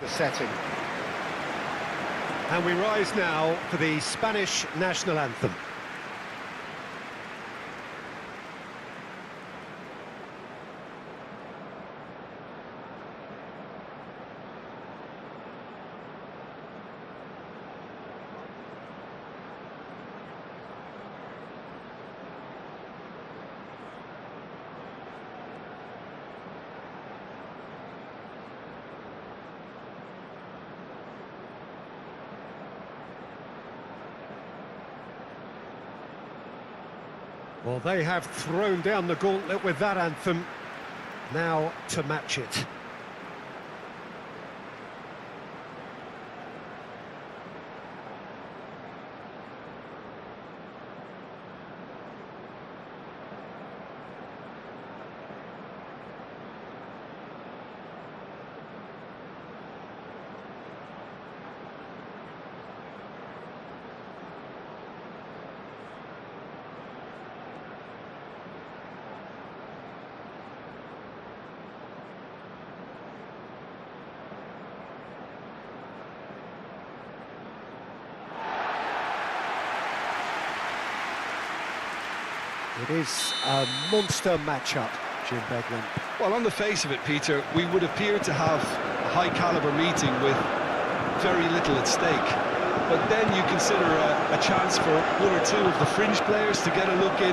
The setting. And we rise now for the Spanish national anthem. Well, they have thrown down the gauntlet with that anthem. Now to match it. It is a monster matchup, Jim Beglin. Well, on the face of it, Peter, we would appear to have a high-caliber meeting with very little at stake. But then you consider a chance for one or two of the fringe players to get a look in,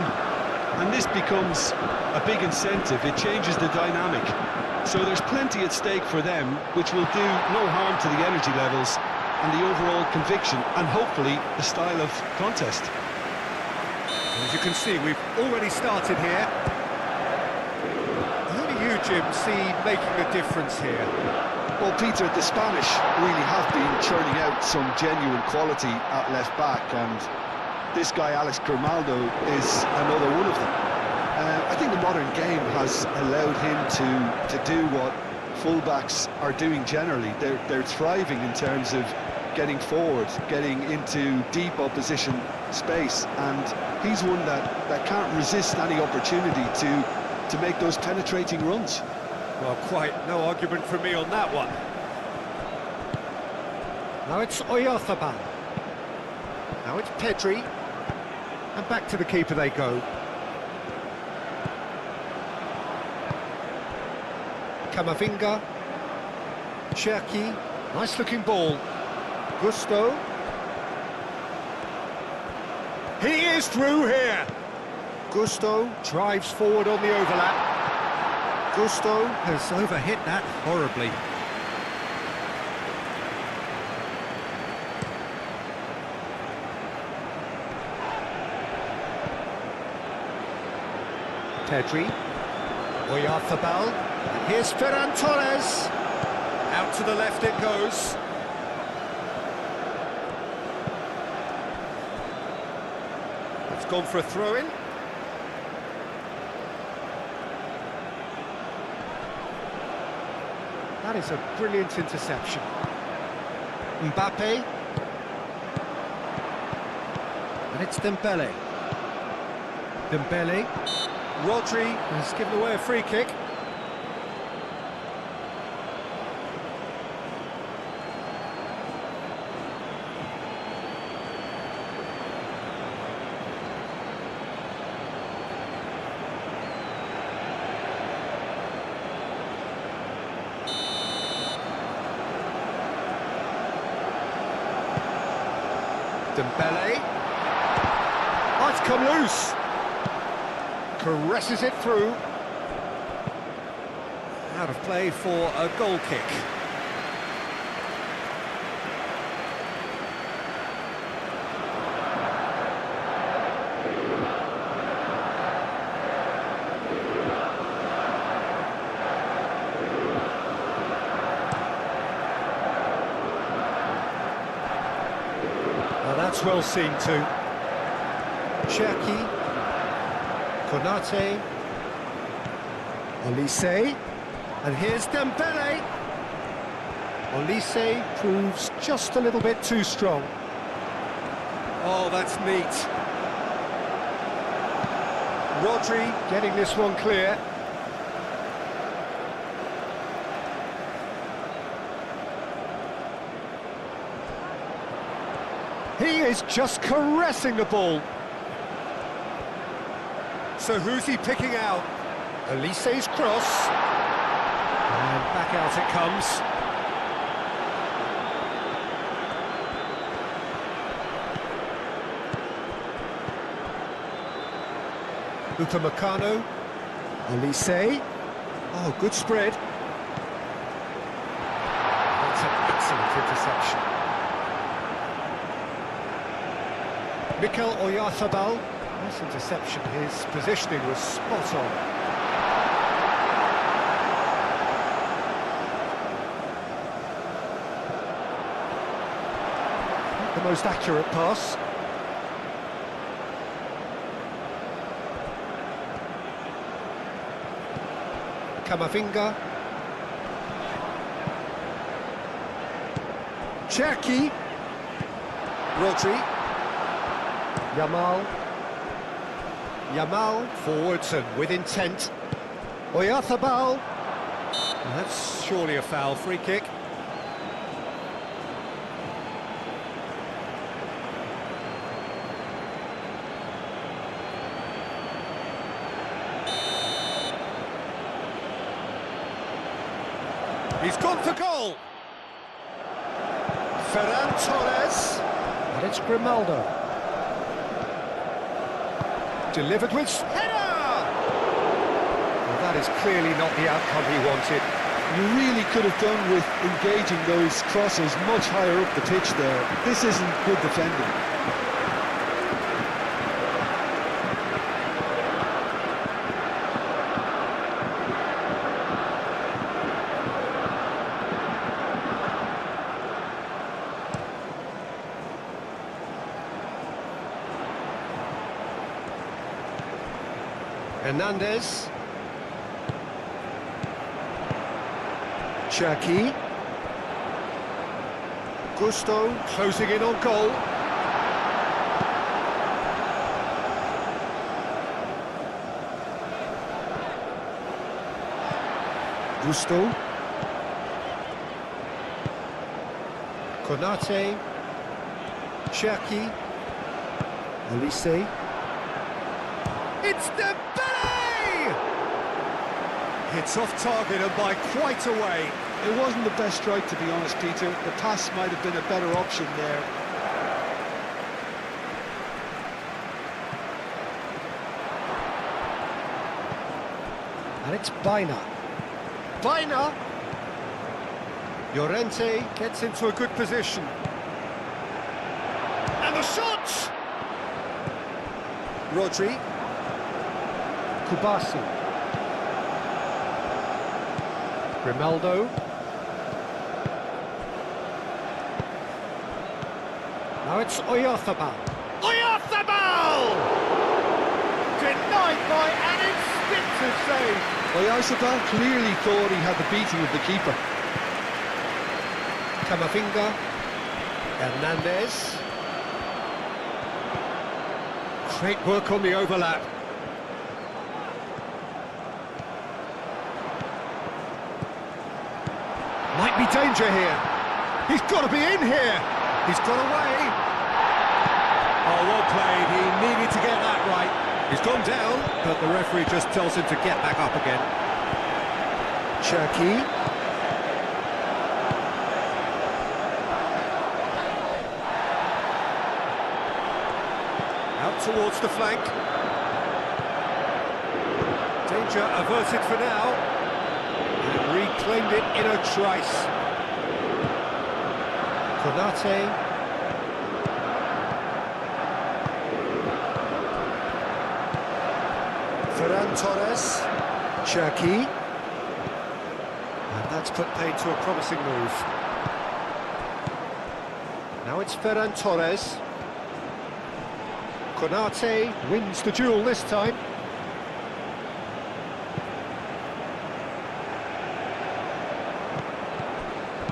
and this becomes a big incentive. It changes the dynamic. So there's plenty at stake for them, which will do no harm to the energy levels and the overall conviction, and hopefully the style of contest. As you can see, we've already started here. Who do you, Jim, see making a difference here? Well, Peter, the Spanish really have been churning out some genuine quality at left-back, and this guy, Alex Grimaldo, is another one of them. I think the modern game has allowed him to do what fullbacks are doing generally. They're thriving in terms of getting forward, getting into deep opposition space, and he's one that can't resist any opportunity to make those penetrating runs. Well, quite no argument from me on that one. Now it's Oyarzabal. Now it's Pedri. And back to the keeper they go. Camavinga. Cherki. Nice looking ball. Gusto. He is through here. Gusto drives forward on the overlap. Gusto has overhit that horribly. Pedri. Oyarzabal. And here's Ferran Torres. Out to the left it goes. It's gone for a throw-in. That is a brilliant interception. Mbappe. And it's Dembele. Dembele. Rodri has given away a free kick. Dembele. Oh, it's come loose. Caresses it through. Out of play for a goal kick. That's well seen too. Cherki, Konate, Olise, and here's Dembele. Olise proves just a little bit too strong. Oh, that's neat. Rodri getting this one clear. He is just caressing the ball. So who's he picking out? Elise's cross. And back out it comes. Upamecano. Elise. Oh, good spread. That's an excellent interception. Mikel Oyarzabal. Nice interception. His positioning was spot on. Not the most accurate pass. Camavinga. Cherki. Rodri. Yamal forwards and with intent. Oyarzabal. That's surely a foul. Free kick. He's gone for goal. Ferran Torres. And it's Grimaldo. Delivered with header! Well, that is clearly not the outcome he wanted. You really could have done with engaging those crosses much higher up the pitch there. This isn't good defending. Hernandez. Cherki. Gusto closing in on goal. Gusto. Konate. Cherki. Elise. It's the Hits off target and by quite a way. It wasn't the best strike, to be honest, Peter. The pass might have been a better option there. And it's Baina. Baina! Llorente gets into a good position. And the shot! Rodri. Kubasi. Grimaldo. Now it's Oyarzabal. Oyarzabal! Denied by an instinctive save. Oyarzabal clearly thought he had the beating of the keeper. Camavinga. Hernandez. Great work on the overlap. Might be danger here. He's got to be in here. He's got away. Oh, well played. He needed to get that right. He's gone down, but the referee just tells him to get back up again. Cherki. Out towards the flank. Danger averted for now. Reclaimed it in a trice. Konate. Ferran Torres. Cherki. And that's put paid to a promising move. Now it's Ferran Torres. Konate wins the duel this time.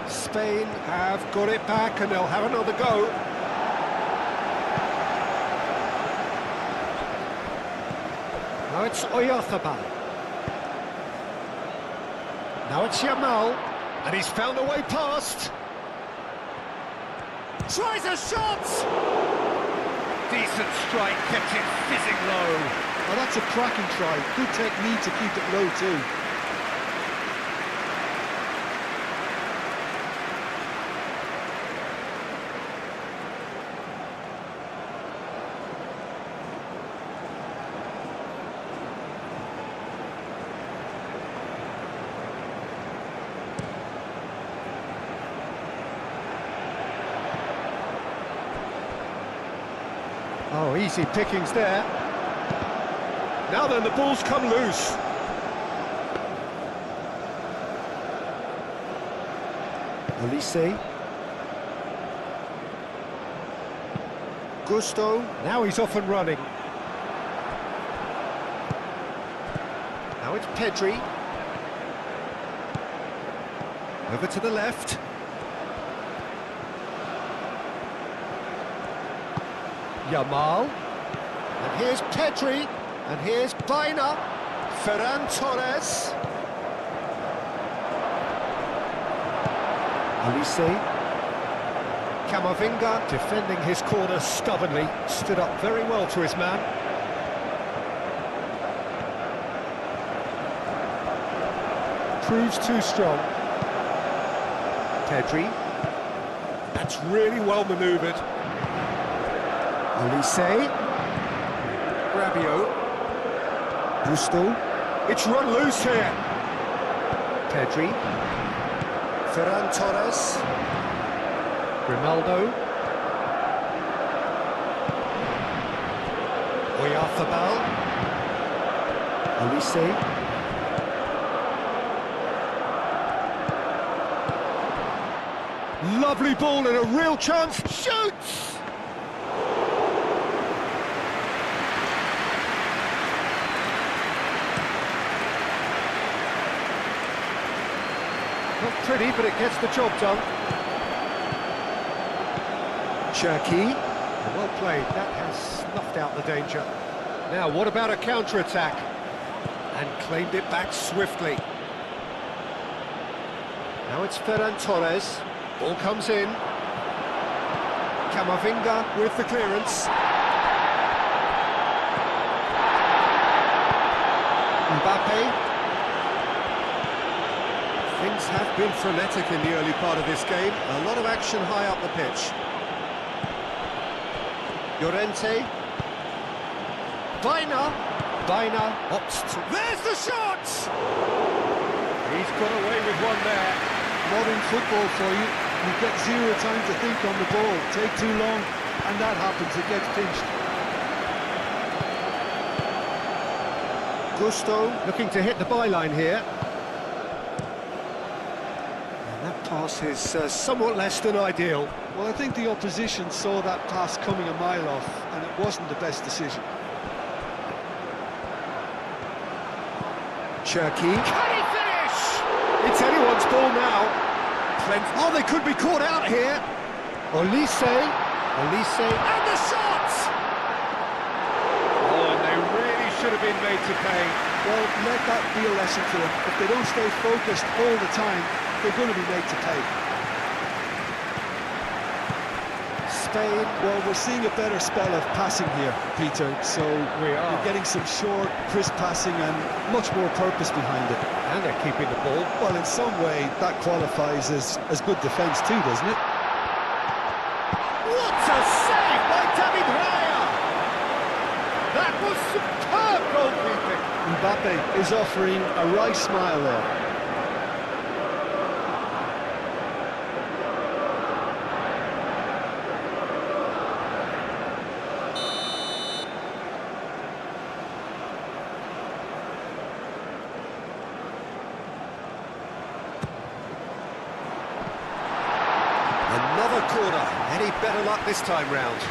Spain have got it back and they'll have another go. Now it's Oyarzabal. Now it's Yamal, and he's found a way past. Tries a shot! Decent strike, kept it fizzing low. Oh, that's a cracking try. Good technique to keep it low too. Oh, easy pickings there. Now then, the ball's come loose. Olise. Gusto. Now he's off and running. Now it's Pedri. Over to the left. Yamal, and here's Pedri, and here's Baina, Ferran Torres, Olise, Camavinga, defending his corner stubbornly, stood up very well to his man. Proves too strong. Pedri, that's really well manoeuvred. Olise, Rabiot, Gusto, it's run loose here. Pedri, Ferran Torres, Ronaldo, Oyarzabal, Olise, lovely ball and a real chance, shoots! Not pretty, but it gets the job done. Cherki. Well played, that has snuffed out the danger. Now, what about a counter-attack? And claimed it back swiftly. Now it's Ferran Torres. Ball comes in. Camavinga with the clearance. Mbappe. Things have been frenetic in the early part of this game. A lot of action high up the pitch. Llorente. Baina opts to... There's the shot! He's got away with one there. Modern football for you. You get zero time to think on the ball. Take too long, and that happens. It gets pinched. Gusto looking to hit the byline here. Pass is somewhat less than ideal. Well, I think the opposition saw that pass coming a mile off, and it wasn't the best decision. Cherki. Can he finish? It's anyone's ball now. Oh, they could be caught out here. Olise. And the shot! Oh, and they really should have been made to pay. Well, let that be a lesson for them. If they don't stay focused all the time, they're going to be made to pay. Spain. Well, we're seeing a better spell of passing here, Peter. So we're getting some short, crisp passing and much more purpose behind it. And they're keeping the ball. Well, in some way, that qualifies as good defence too, doesn't it? What a save by David Raya! That was superb goalkeeping. Mbappe is offering a wry smile there. Another corner. Any better luck this time round?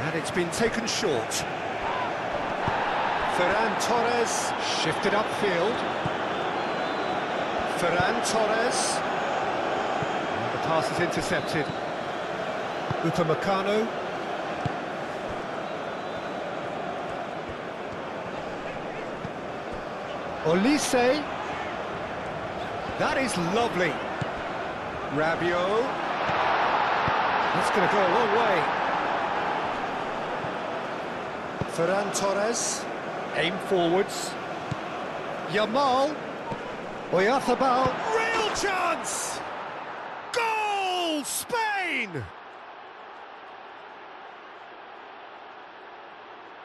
And it's been taken short. Ferran Torres shifted upfield. Ferran Torres. And the pass is intercepted. Upamecano. Olise. That is lovely. Rabiot. That's going to go a long way. Ferran Torres. Aim forwards. Yamal. Oyarzabal. Real chance! Goal! Spain!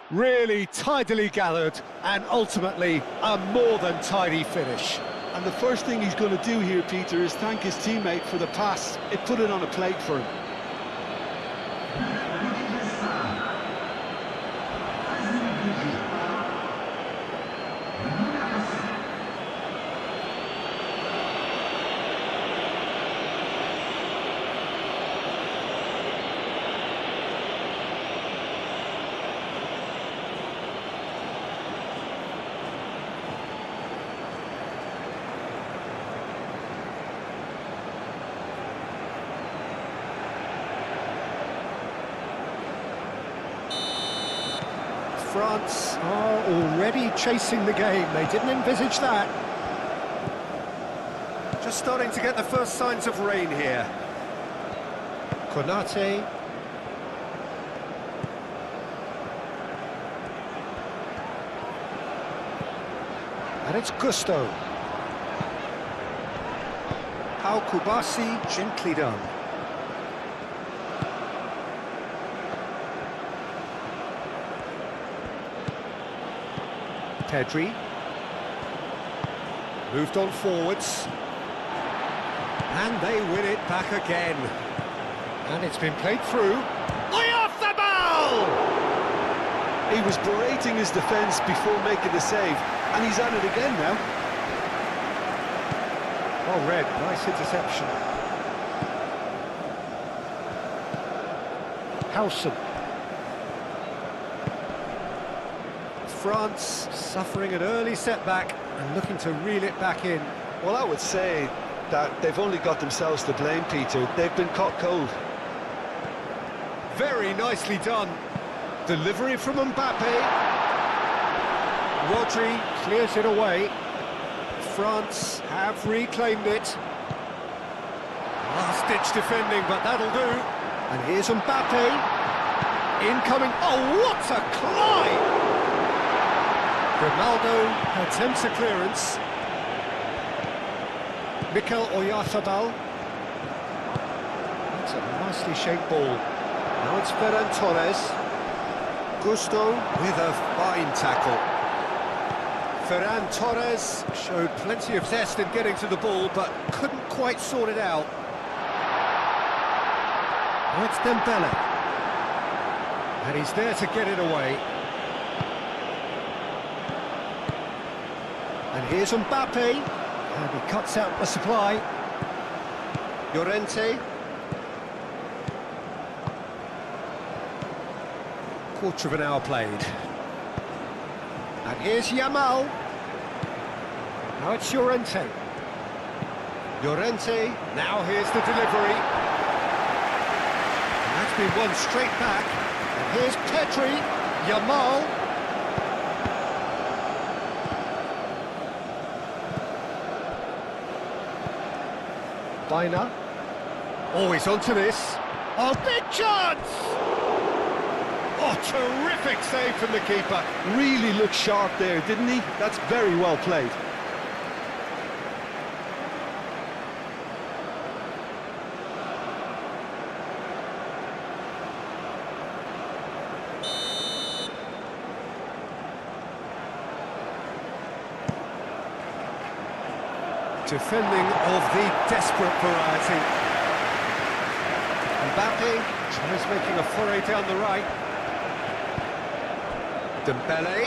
Really tidily gathered, and ultimately a more than tidy finish. And the first thing he's going to do here, Peter, is thank his teammate for the pass. It put it on a plate for him. France are already chasing the game. They didn't envisage that. Just starting to get the first signs of rain here. Konate. And it's Gusto. Pau Kubasi, gently done. Pedri. Moved on forwards. And they win it back again. And it's been played through. Oyarzabal! He was berating his defence before making the save, and he's at it again now. Well read, nice interception. Howson. France suffering an early setback and looking to reel it back in. Well, I would say that they've only got themselves to blame, Peter. They've been caught cold. Very nicely done. Delivery from Mbappe. Rodri clears it away. France have reclaimed it. Last-ditch defending, but that'll do. And here's Mbappe. Incoming. Oh, what a climb! Ronaldo attempts a clearance. Mikel Oyarzabal. That's a nicely shaped ball. Now it's Ferran Torres. Gusto with a fine tackle. Ferran Torres showed plenty of zest in getting to the ball, but couldn't quite sort it out. Now it's Dembele. And he's there to get it away. And here's Mbappe, and he cuts out the supply. Llorente. Quarter of an hour played. And here's Yamal. Now it's Llorente. Llorente, now here's the delivery. And that's been won straight back. And here's Pedri, Yamal. Bina. Oh, he's onto this. Oh, big chance! Oh, terrific save from the keeper. Really looked sharp there, didn't he? That's very well played. Defending of the desperate variety. Mbappe tries making a foray down the right. Dembele.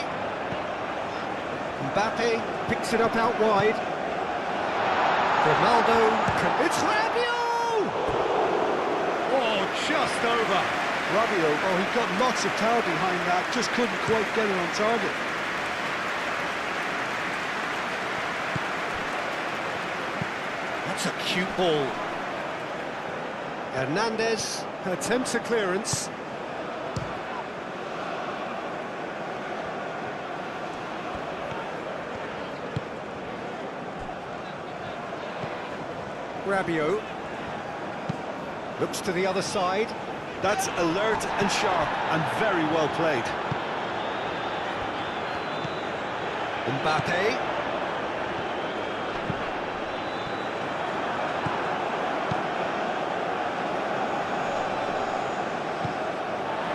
Mbappe picks it up out wide. Ronaldo, it's Rabiot! Oh, just over. Rabiot, oh, he got lots of power behind that, just couldn't quite get it on target. That's a cute ball. Hernandez attempts a clearance. Rabiot. Looks to the other side. That's alert and sharp and very well played. Mbappe.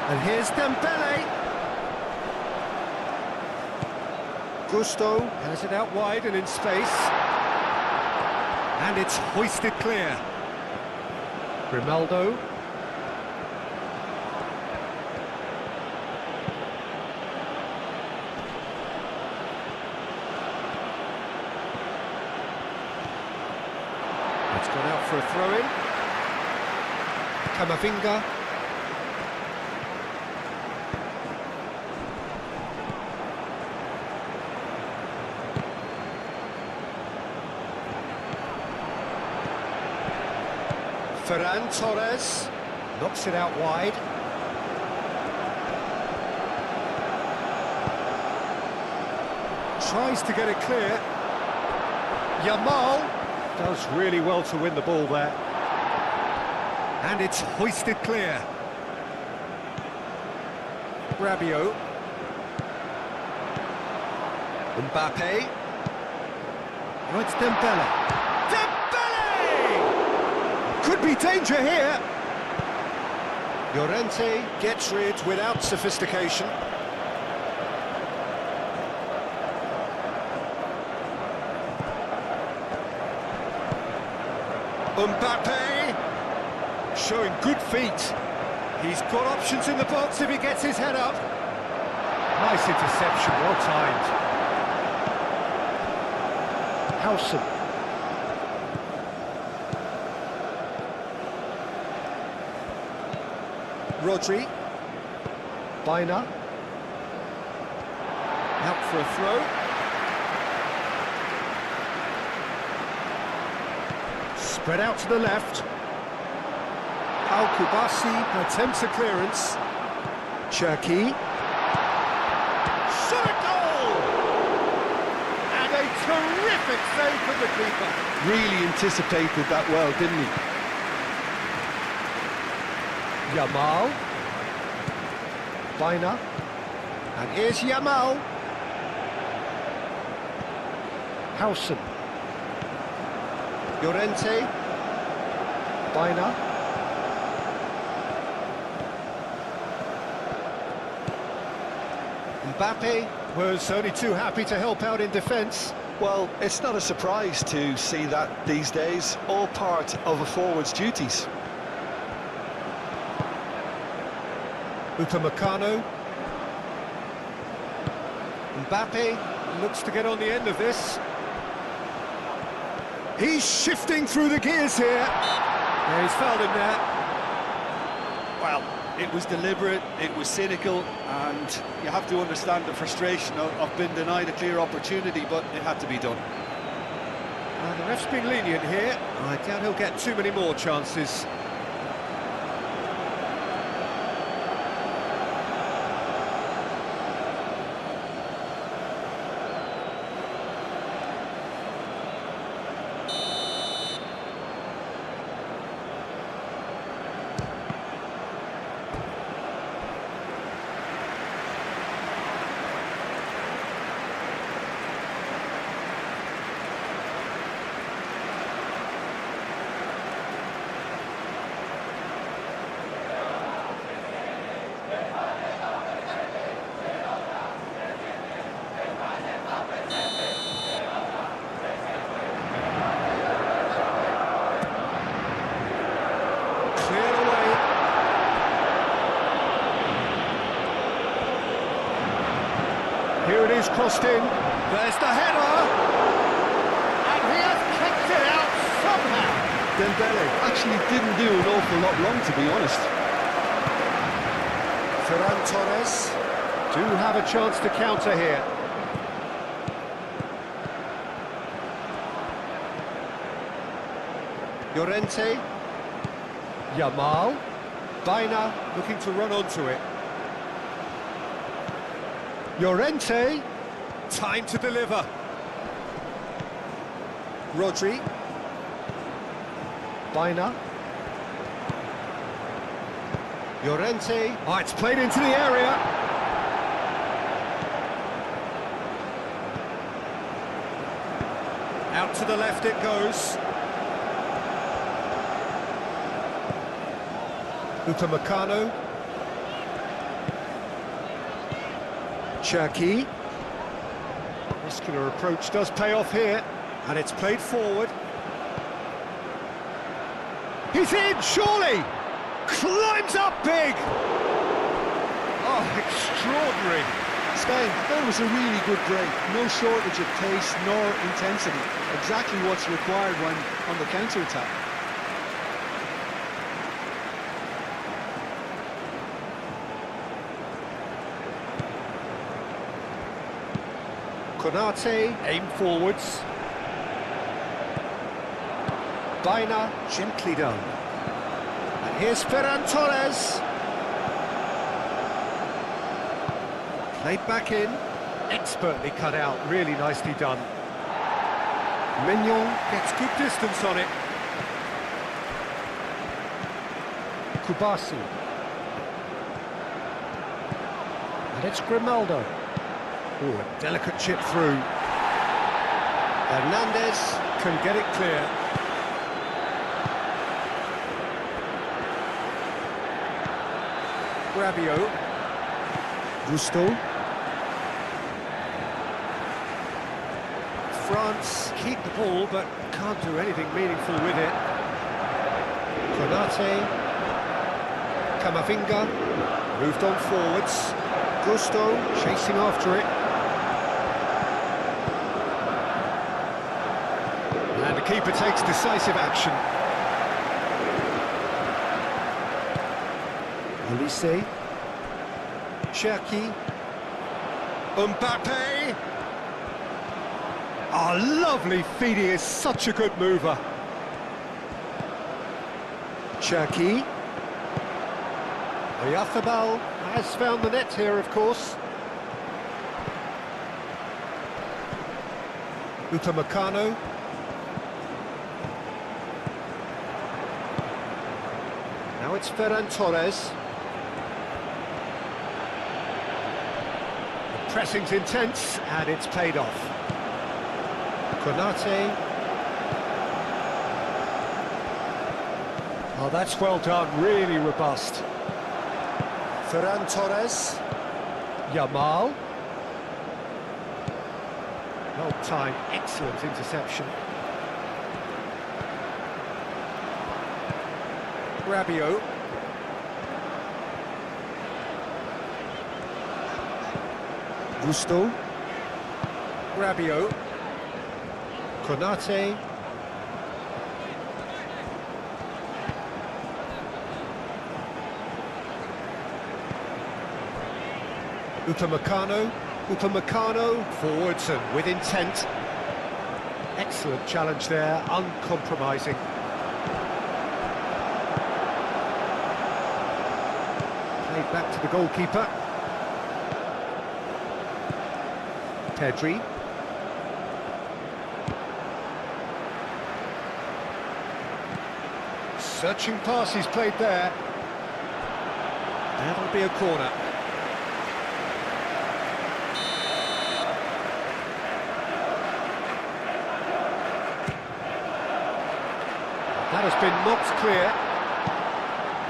And here's Dembele. Gusto has it out wide and in space. And it's hoisted clear. Grimaldo. It's gone out for a throw-in. Camavinga. Ferran Torres knocks it out wide. Tries to get it clear. Yamal does really well to win the ball there. And it's hoisted clear. Rabiot. Mbappe. Oh, it's Dembele. Could be danger here. Llorente gets rid without sophistication. Mbappe showing good feet. He's got options in the box if he gets his head up. Nice interception, well timed. Howson. Rodri. Bina. Out for a throw. Spread out to the left. Al-Kubasi attempts a clearance. Cherki. Shot a goal! And a terrific save from the keeper. Really anticipated that well, didn't he? Yamal. Bina. And here's Yamal. Howson. Llorente. Bina. Mbappe was only too happy to help out in defence. Well, it's not a surprise to see that these days, all part of a forward's duties. Upamecano. Mbappe looks to get on the end of this. He's shifting through the gears here. Yeah, he's fouled him there. Well, it was deliberate, it was cynical, and you have to understand the frustration of being denied a clear opportunity, but it had to be done. The ref's been lenient here. I doubt he'll get too many more chances. Here it is, crossed in. There's the header. And he has kicked it out somehow. Dembele actually didn't do an awful lot wrong, to be honest. Ferran Torres do have a chance to counter here. Llorente. Yamal. Bina looking to run onto it. Llorente, time to deliver. Rodri. Bina. Llorente. Oh, it's played into the area. Out to the left it goes. Upamecano. Cherki. Muscular approach does pay off here, and it's played forward. He's in, surely! Climbs up big! Oh, extraordinary. Spain, that was a really good break. No shortage of pace nor intensity. Exactly what's required when on the counter-attack. Konate, aim forwards. Baina, gently done. And here's Ferran Torres. Played back in, expertly cut out, really nicely done. Mignon gets good distance on it. Kubasi. And it's Grimaldo. Oh, a delicate chip through. Hernandez can get it clear. Rabiot. Gusto. France keep the ball, but can't do anything meaningful with it. Konate. Camavinga. Moved on forwards. Gusto chasing after it. And the keeper takes decisive action. Olise. Cherki. Mbappe. Oh, lovely feed, he is such a good mover. Cherki. Oyarzábal has found the net here, of course. Upamecano. Now it's Ferran Torres. The pressing's intense, and it's paid off. Konate. Oh, that's well done, really robust. Ferran Torres. Yamal. Well timed, excellent interception. Rabiot. Gusto. Rabiot. Konate. Upamecano forwards and with intent. Excellent challenge there, uncompromising. Played back to the goalkeeper. Pedri. Searching pass he's played there. That'll be a corner. That has been knocked clear.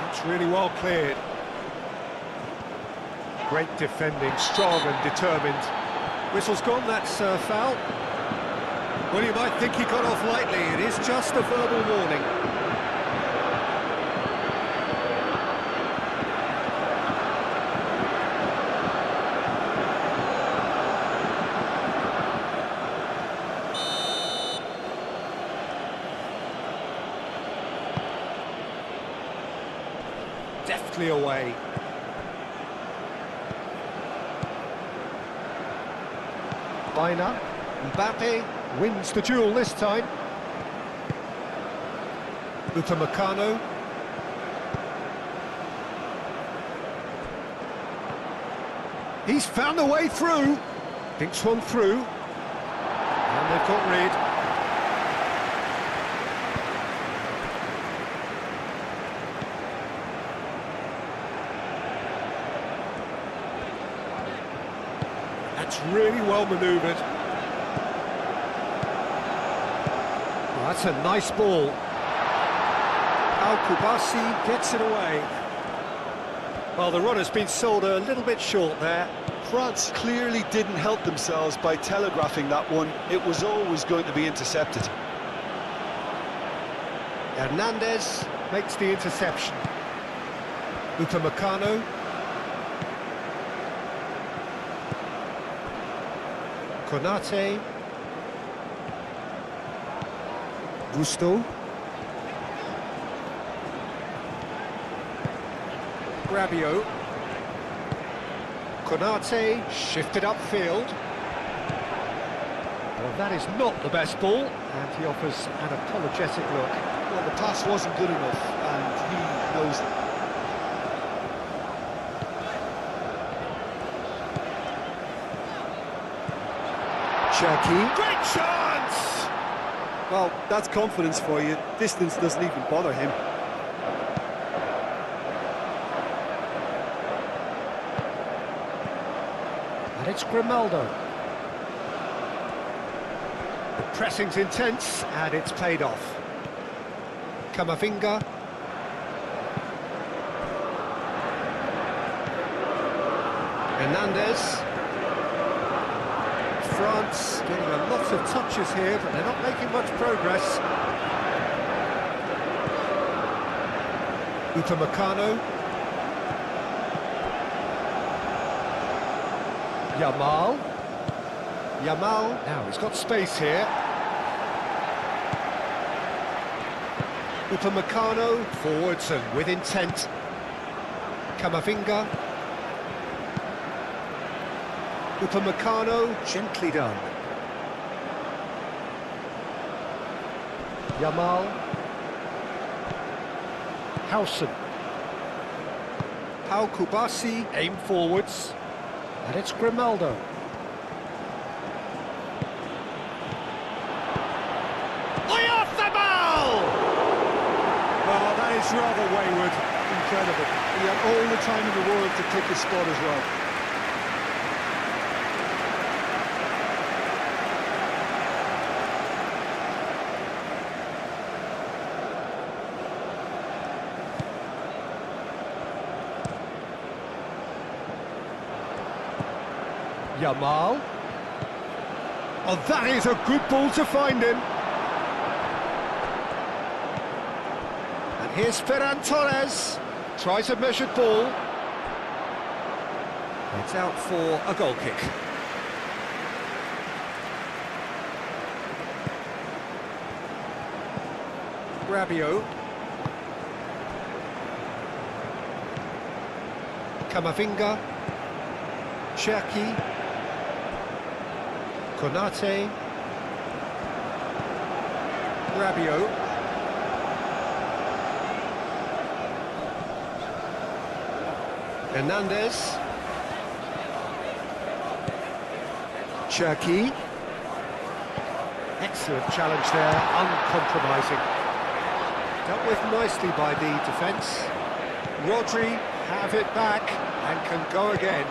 That's really well cleared. Great defending, strong and determined. Whistle's gone, that's a foul. Well, you might think he got off lightly. It is just a verbal warning. Deftly away. Baina. Mbappe wins the duel this time. Upamecano. He's found a way through. Thinks one through. And they've got rid. That's really well manoeuvred. Oh, that's a nice ball. Al-Kubasi gets it away. Well, the run has been sold a little bit short there. France clearly didn't help themselves by telegraphing that one. It was always going to be intercepted. Hernandez makes the interception. Upamecano. Konate. Gusto. Rabiot. Konate shifted upfield. Well, that is not the best ball, and he offers an apologetic look. Well, the pass wasn't good enough, and he knows it. Cherki. Great chance! Well, that's confidence for you. Distance doesn't even bother him. And it's Grimaldo. The pressing's intense, and it's paid off. Camavinga. Hernandez. France getting a lot of touches here, but they're not making much progress. Upamecano. Yamal. Now he's got space here. Upamecano forwards and with intent. Camavinga. Upamecano, gently done. Yamal. Howson. Pau Kubasi, aim forwards. And it's Grimaldo. Well, that is rather wayward. Incredible. He had all the time in the world to pick his spot as well. Yamal. Oh, that is a good ball to find him. And here's Ferran Torres. Tries a measured ball. It's out for a goal kick. Rabiot. Camavinga. Cherki. Konate. Rabiot. Hernandez. Cherki. Excellent challenge there, uncompromising. Dealt with nicely by the defence. Rodri have it back and can go again.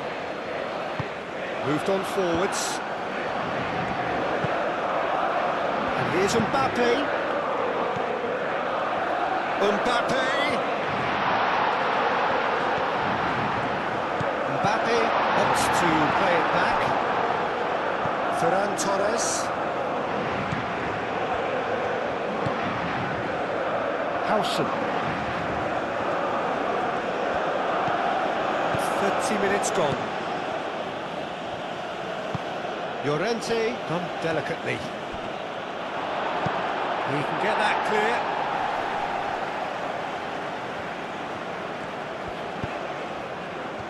Moved on forwards. And here's Mbappe. Mbappe opts to play it back. Ferran Torres. Howson. 30 minutes gone. Llorente done delicately. He can get that clear.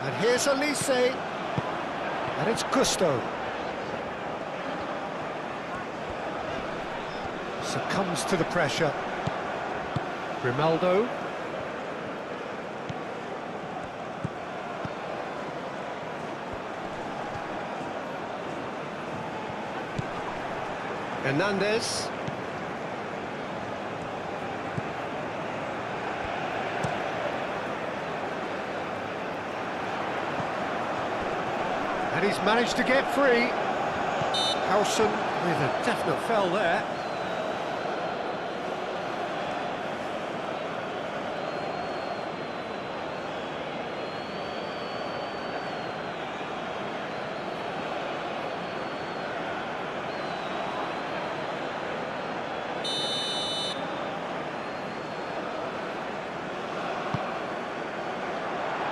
And here's Elise. And it's Gusto. Succumbs to the pressure. Grimaldo. Hernandez. And he's managed to get free. Howson with a definite foul there.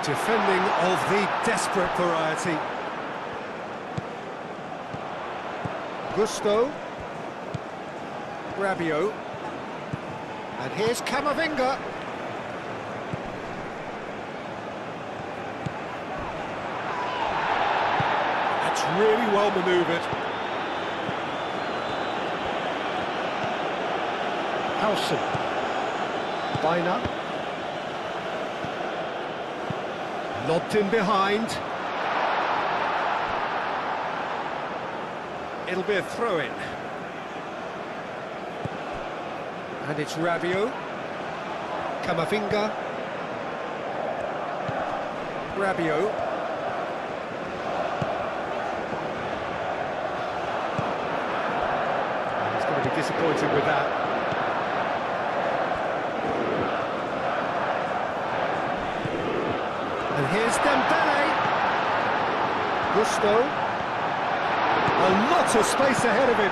Defending of the desperate variety. Gusto. Rabiot. And here's Camavinga. That's really well manoeuvred. Howson. Bina. Lobbed in behind. It'll be a throw-in. And it's Rabiot. Camavinga. Rabiot. He's going to be disappointed with that. And here's Dembele. Gusto. A lot of space ahead of him.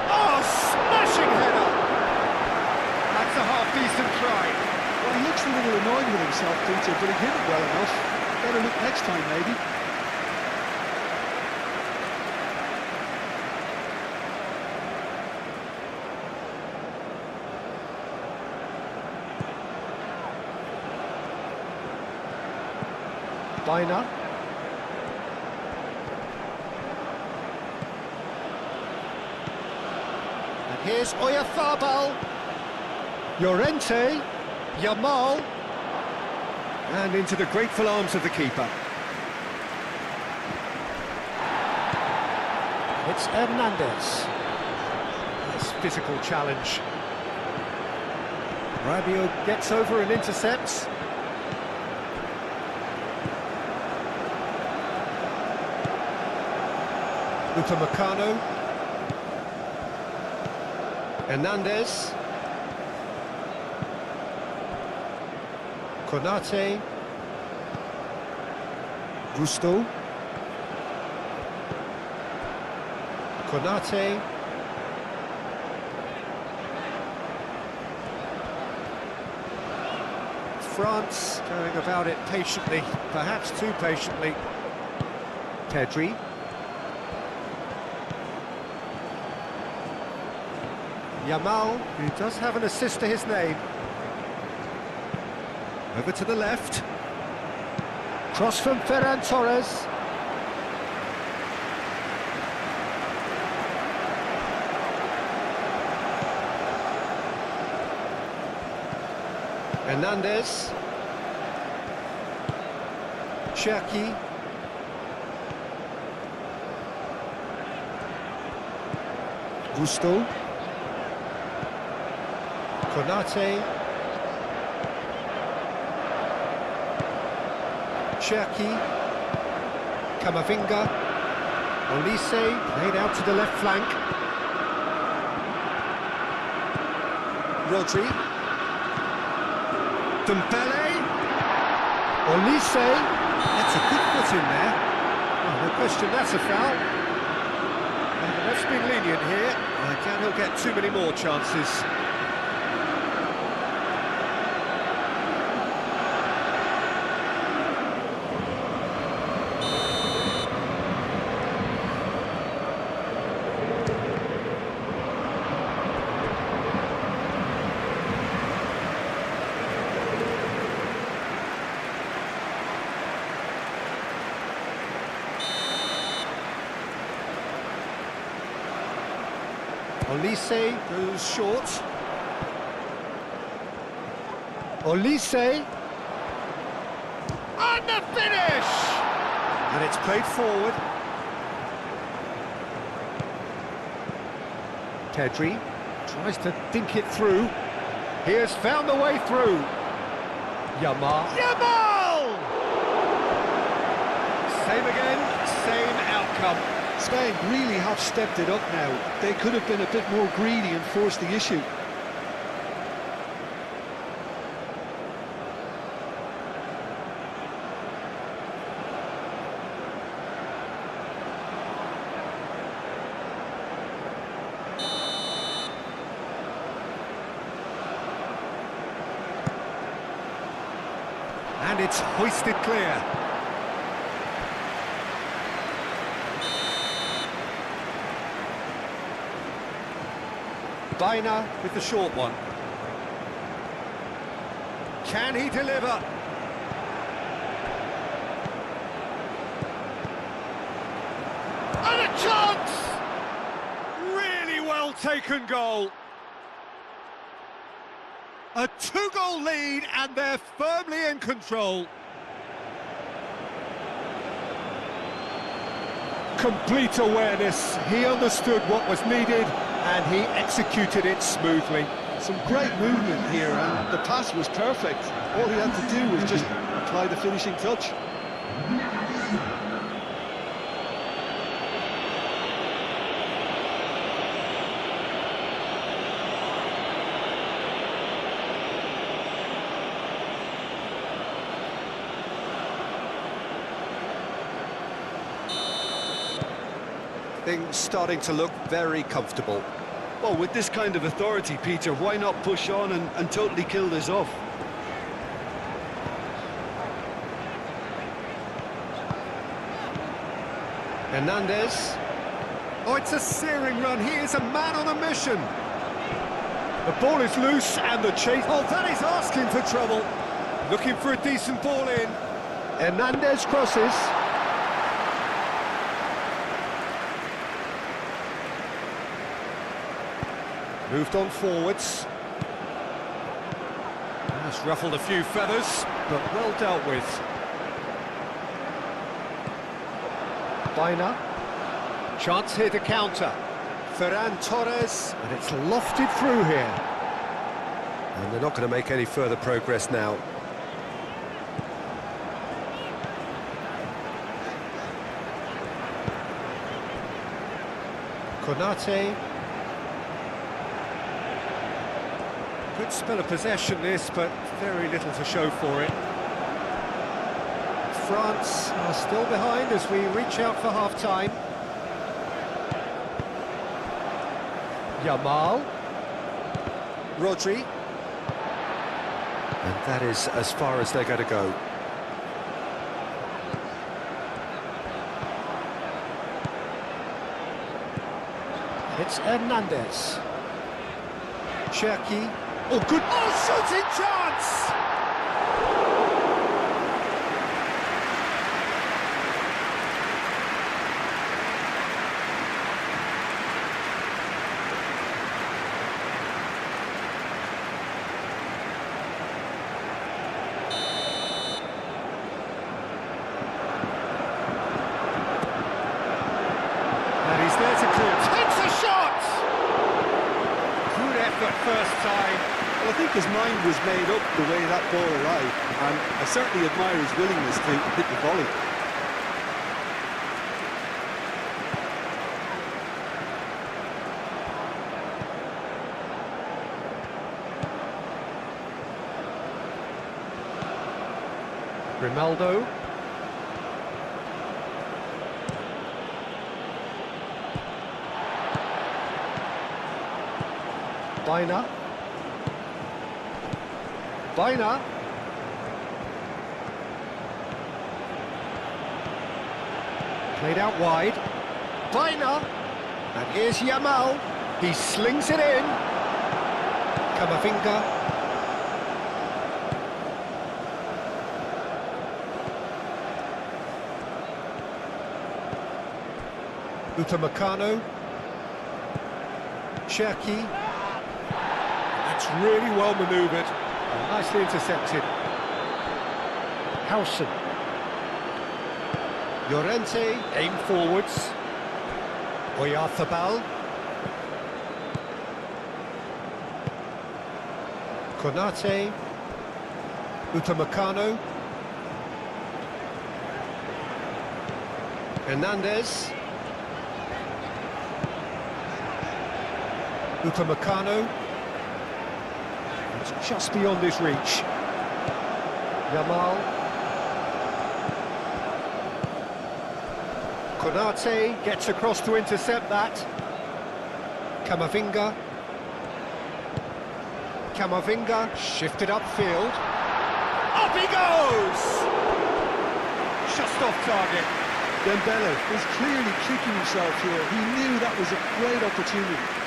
Oh, smashing header! That's a half-decent try. Well, he looks a little annoyed with himself, Peter, but he hit it well enough. Better look next time, maybe. Bina. And here's Oyarzabal. Llorente. Yamal. And into the grateful arms of the keeper. It's Hernandez. Nice physical challenge. Rabiot gets over and intercepts. Upamecano. Hernandez. Konate. Gusto. Konate. France going about it patiently, perhaps too patiently. Pedri. Yamal, who does have an assist to his name. Over to the left. Cross from Ferran Torres. Hernandez. Cherki. Gusto. Konate. Cherki. Camavinga. Olise played out to the left flank. Rodri. Dembele. Olise. That's a good foot in there. Oh, no question, that's a foul. And the ref's been lenient here. I doubt he'll get too many more chances. Olise goes short. Olise. And the finish! And it's played forward. Pedri tries to think it through. He has found the way through. Yamal. Yamal! Same again, same out. outcome. Spain really have stepped it up now. They could have been a bit more greedy and forced the issue. And it's hoisted clear. Baina with the short one. Can he deliver? And a chance! Really well taken goal. A 2-goal lead, and they're firmly in control. Complete awareness. He understood what was needed, and he executed it smoothly. Some great movement here, and the pass was perfect. All he had to do was just apply the finishing touch. Things starting to look very comfortable. Well, with this kind of authority, Peter, why not push on and totally kill this off? Hernandez. Oh, it's a searing run. He is a man on a mission. The ball is loose and the chase. Oh, that is asking for trouble. Looking for a decent ball in. Hernandez crosses. Moved on forwards. Has ruffled a few feathers, but well dealt with. Baina. Chance here to counter. Ferran Torres, and it's lofted through here. And they're not going to make any further progress now. Konate. Good spell of possession this, but very little to show for it. France are still behind as we reach out for half-time. Yamal. Rodri. And that is as far as they're going to go. It's Hernandez. Cherki. Oh, good. Oh, shooting chance! And he's there to clear. Takes a shot! Good effort first time. Well, I think his mind was made up the way that ball arrived, and I certainly admire his willingness to hit the volley. Grimaldo. Baina. Baina. Played out wide. Baina. And here's Yamal. He slings it in. Camavinga. Upamecano. Cherki. That's really well manoeuvred. Nicely intercepted. Howson. Llorente, aim forwards. Oyarzabal. Konate. Upamecano. Hernandez. Upamecano. It's just beyond his reach. Yamal. Konate gets across to intercept that. Camavinga. Camavinga shifted upfield. Up he goes! Just off target. Dembele is clearly kicking himself here. He knew that was a great opportunity.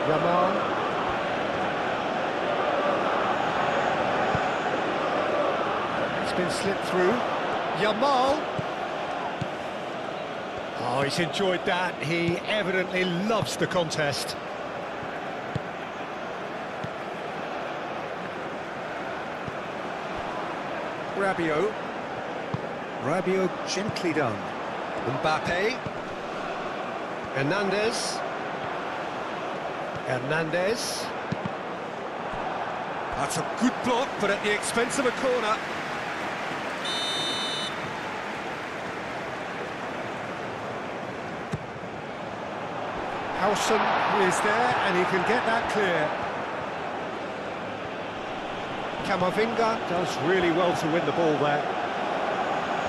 Yamal. It's been slipped through. Yamal. Oh, he's enjoyed that. He evidently loves the contest. Rabiot. Rabiot gently done. Mbappe. Hernandez. Hernandez. That's a good block, but at the expense of a corner. Howson is there, and he can get that clear. Camavinga does really well to win the ball there.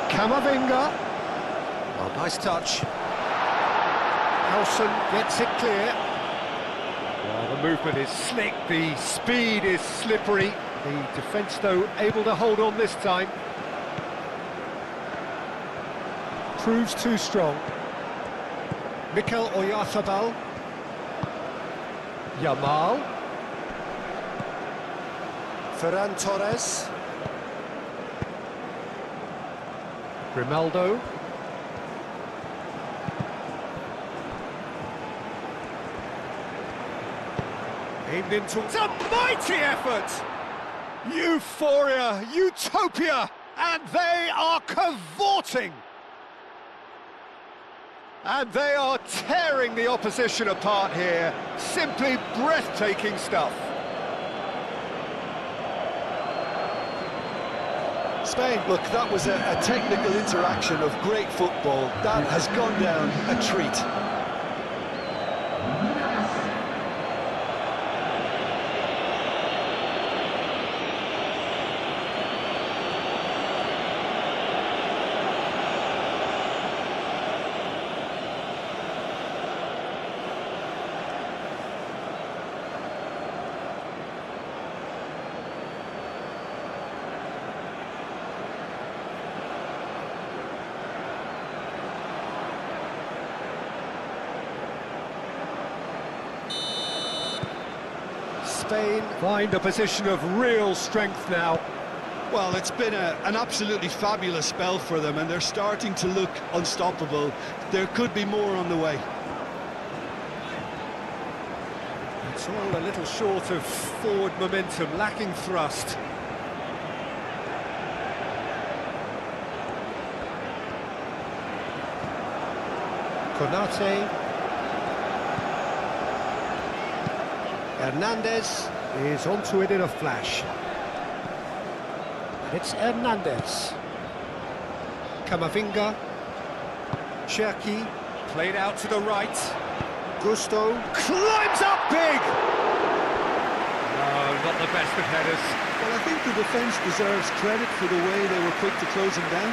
Camavinga. Oh, nice touch. Howson gets it clear. Well, the movement is slick, the speed is slippery. The defence, though, able to hold on this time. Proves too strong. Mikel Oyarzabal. Yamal. Ferran Torres. Grimaldo. Aimed into... It's a mighty effort! Euphoria, utopia, and they are cavorting! And they are tearing the opposition apart here. Simply breathtaking stuff. Spain, look, that was a technical interaction of great football. That has gone down a treat. Spain find a position of real strength now. Well, it's been an absolutely fabulous spell for them, and they're starting to look unstoppable. There could be more on the way. It's all a little short of forward momentum, lacking thrust. Konate. Hernandez is onto it in a flash. It's Hernandez. Camavinga. Cherki, played out to the right. Gusto climbs up big! No, not the best of headers. Well, I think the defence deserves credit for the way they were quick to close him down.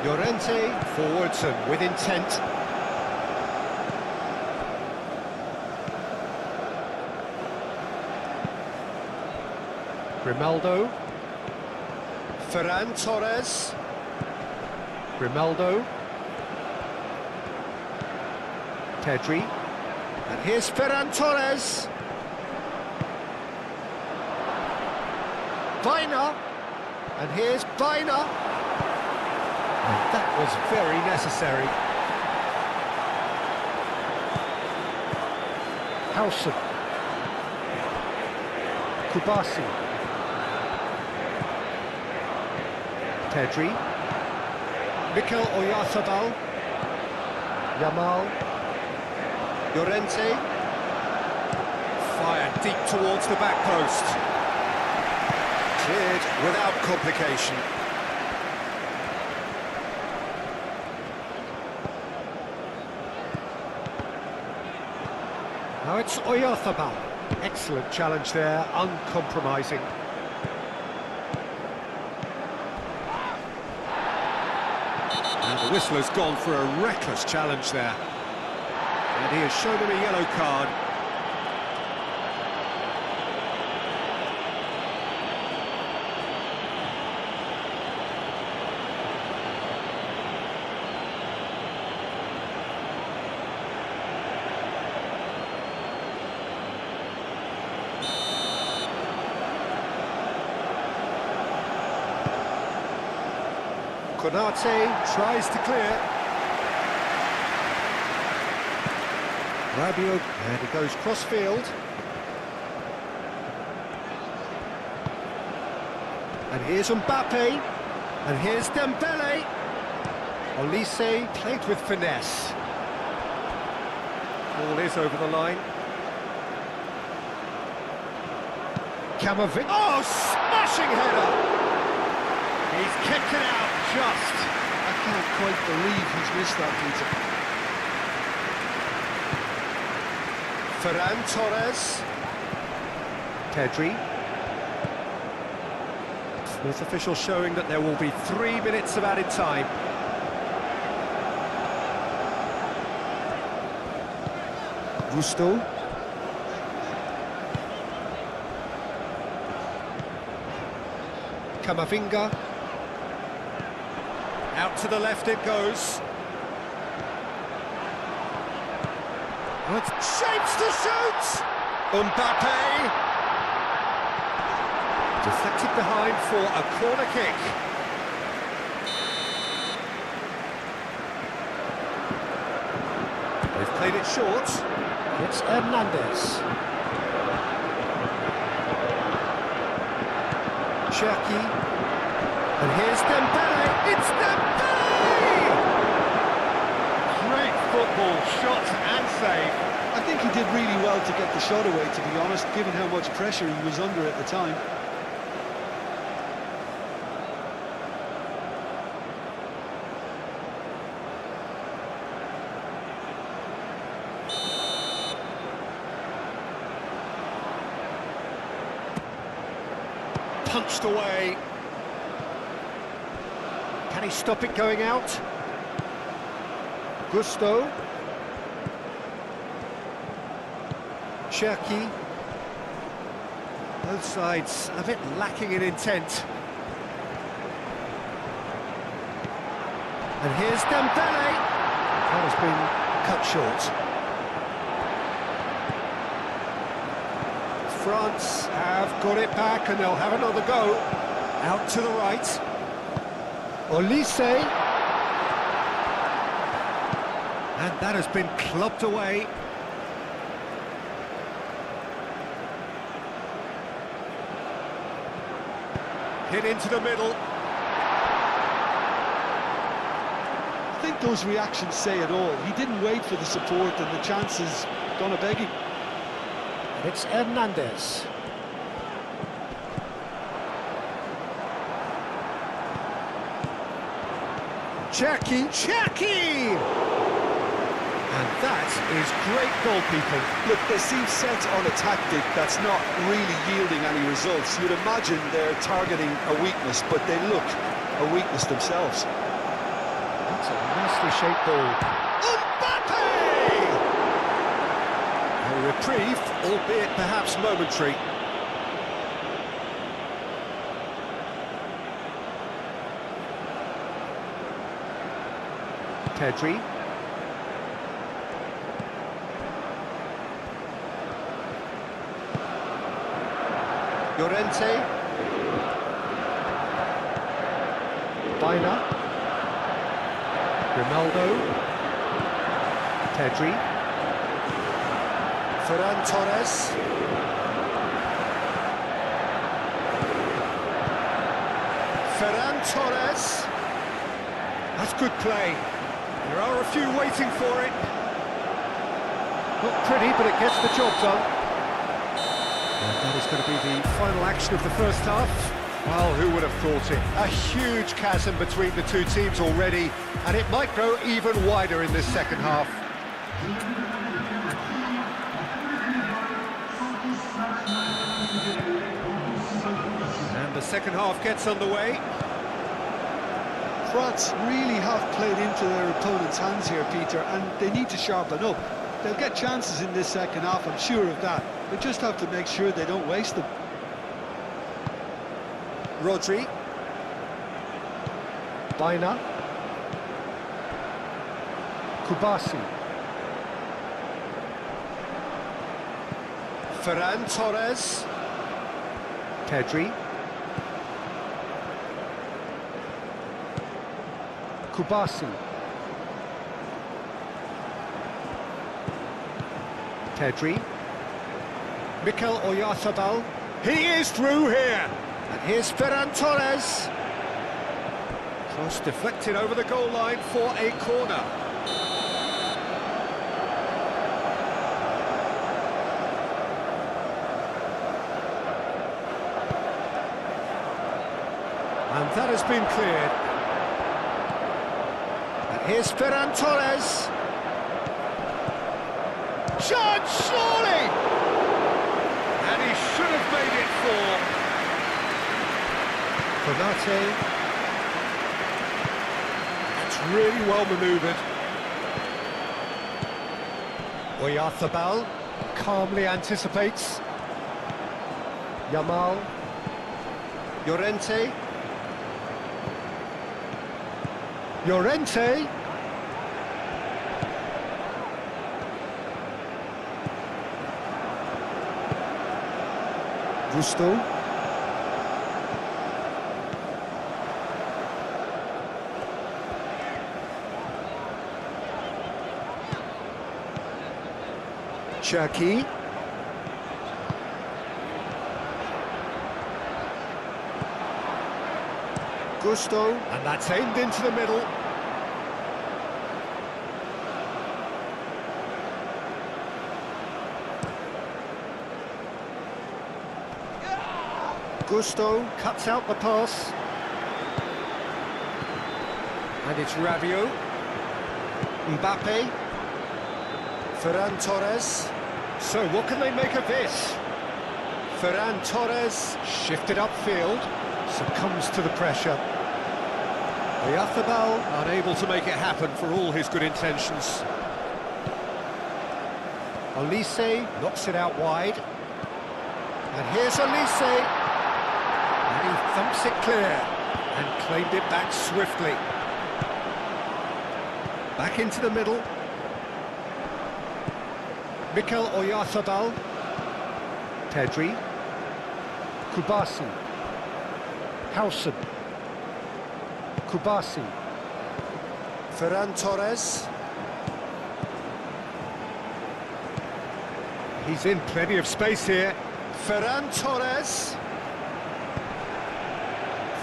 Llorente forwards and with intent. Grimaldo. Ferran Torres. Grimaldo. Pedri. And here's Ferran Torres. Viner. And here's Viner. And that was very necessary. Howson. Kubasi. Pedri. Mikel Oyarzabal. Yamal. Llorente. Fired deep towards the back post. Cleared without complication. Now it's Oyarzabal. Excellent challenge there, uncompromising. And the whistle has gone for a reckless challenge there. And he has shown him a yellow card. Konate tries to clear. Rabiot, and he goes cross-field. And here's Mbappe. And here's Dembele. Olise played with finesse. Ball is over the line. Camavinga. Oh, smashing header! He's kicked it out just. I can't quite believe he's missed that, Peter. Ferran Torres. Pedri. With officials showing that there will be 3 minutes of added time. Gusto. Camavinga. Out to the left it goes. What shapes to shoot! Mbappe! Deflected behind for a corner kick. They've played it short. It's Hernandez. Cherki. And here's Dembele. It's Dembele! Great football, shot and save. I think he did really well to get the shot away, to be honest, given how much pressure he was under at the time. Punched away. Can he stop it going out? Gusto. Cherki. Both sides a bit lacking in intent. And here's Dembele. That has been cut short. France have got it back and they'll have another go. Out to the right. Olise. And that has been clubbed away. Hit into the middle. I think those reactions say it all. He didn't wait for the support and the chances gonna beg him. It's Hernandez. Cherki. And that is great goalkeeping. Look, they seem set on a tactic that's not really yielding any results. You'd imagine they're targeting a weakness, but they look a weakness themselves. That's a nicely shaped ball. Mbappe! A reprieve, albeit perhaps momentary. Pedri. Llorente. Baina. Grimaldo. Pedri. Ferran Torres. Ferran Torres. That's good play. There are a few waiting for it. Not pretty, but it gets the job done. And that is going to be the final action of the first half. Well, who would have thought it? A huge chasm between the two teams already, and it might grow even wider in this second half. And the second half gets underway. France really have played into their opponent's hands here, Peter, and they need to sharpen up. They'll get chances in this second half, I'm sure of that. They just have to make sure they don't waste them. Rodri. Baina. Kubasi. Ferran Torres. Pedri. Kubasi. Pedri. Mikel Oyarzabal. He is through here. And here's Ferran Torres. Cross deflected over the goal line for a corner. And that has been cleared. And here's Ferran Torres. Shot, surely! And he should have made it four. Konate. That's really well manoeuvred. Oyarzabal calmly anticipates. Yamal. Llorente. Llorente. Gusto. Cherki. Gusto. And that's aimed into the middle. Gusto cuts out the pass. And it's Rabiot. Mbappe. Ferran Torres. So what can they make of this? Ferran Torres shifted upfield. Succumbs to the pressure. Oyarzabal unable to make it happen for all his good intentions. Olise knocks it out wide. And here's Olise. And he thumps it clear and claimed it back swiftly. Back into the middle. Mikel Oyarzabal. Pedri. Kubasi. Howson. Kubasi. Ferran Torres. He's in plenty of space here. Ferran Torres.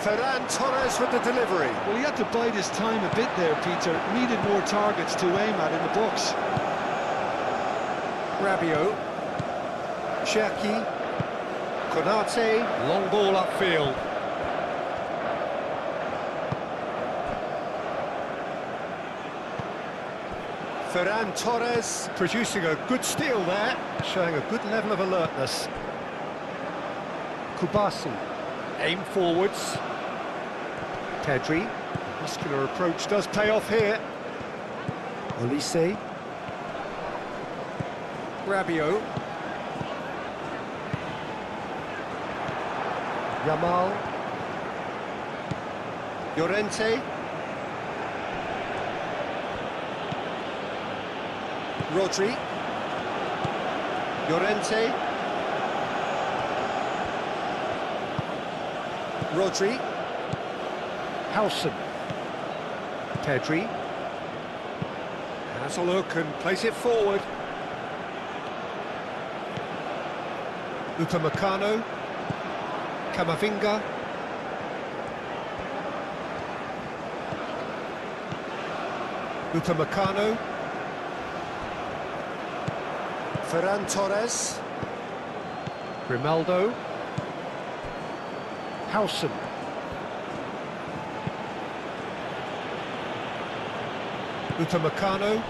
Ferran Torres with the delivery. Well, he had to bide his time a bit there, Peter. Needed more targets to aim at in the box. Rabiot. Cherki. Konate. Long ball upfield. Ferran Torres producing a good steal there, showing a good level of alertness. Kubasi. Aim forwards. Pedri. Muscular approach does pay off here. Olise. Rabiot. Yamal. Llorente. Rodri. Llorente. Rodri. Howson. Pedri. Has a look and place it forward. Upamecano. Camavinga. Upamecano. Ferran Torres. Grimaldo. Howson. Upamecano.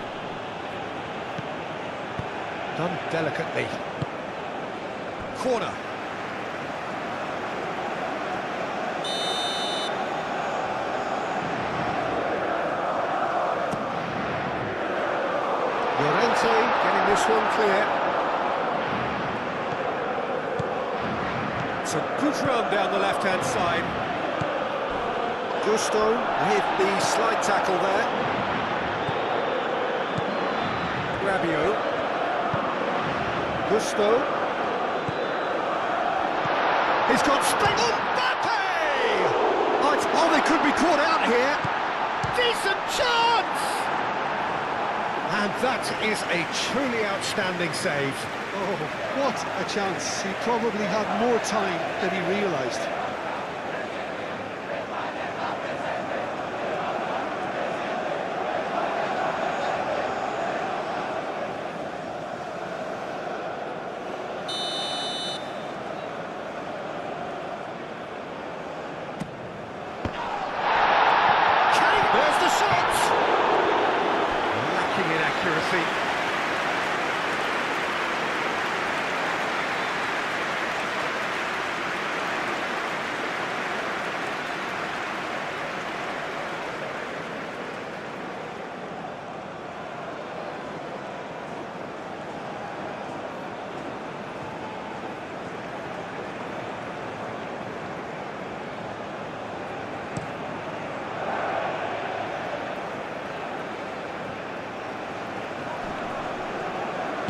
Done delicately. Corner. Llorente getting this one clear. It's a good run down the left-hand side. Gusto with the slide tackle there. Rabiot. Gusto. He's got space. Mbappe! Oh, they could be caught out here. Decent chance! And that is a truly outstanding save. Oh, what a chance. He probably had more time than he realised. There's the shot! Lacking in accuracy.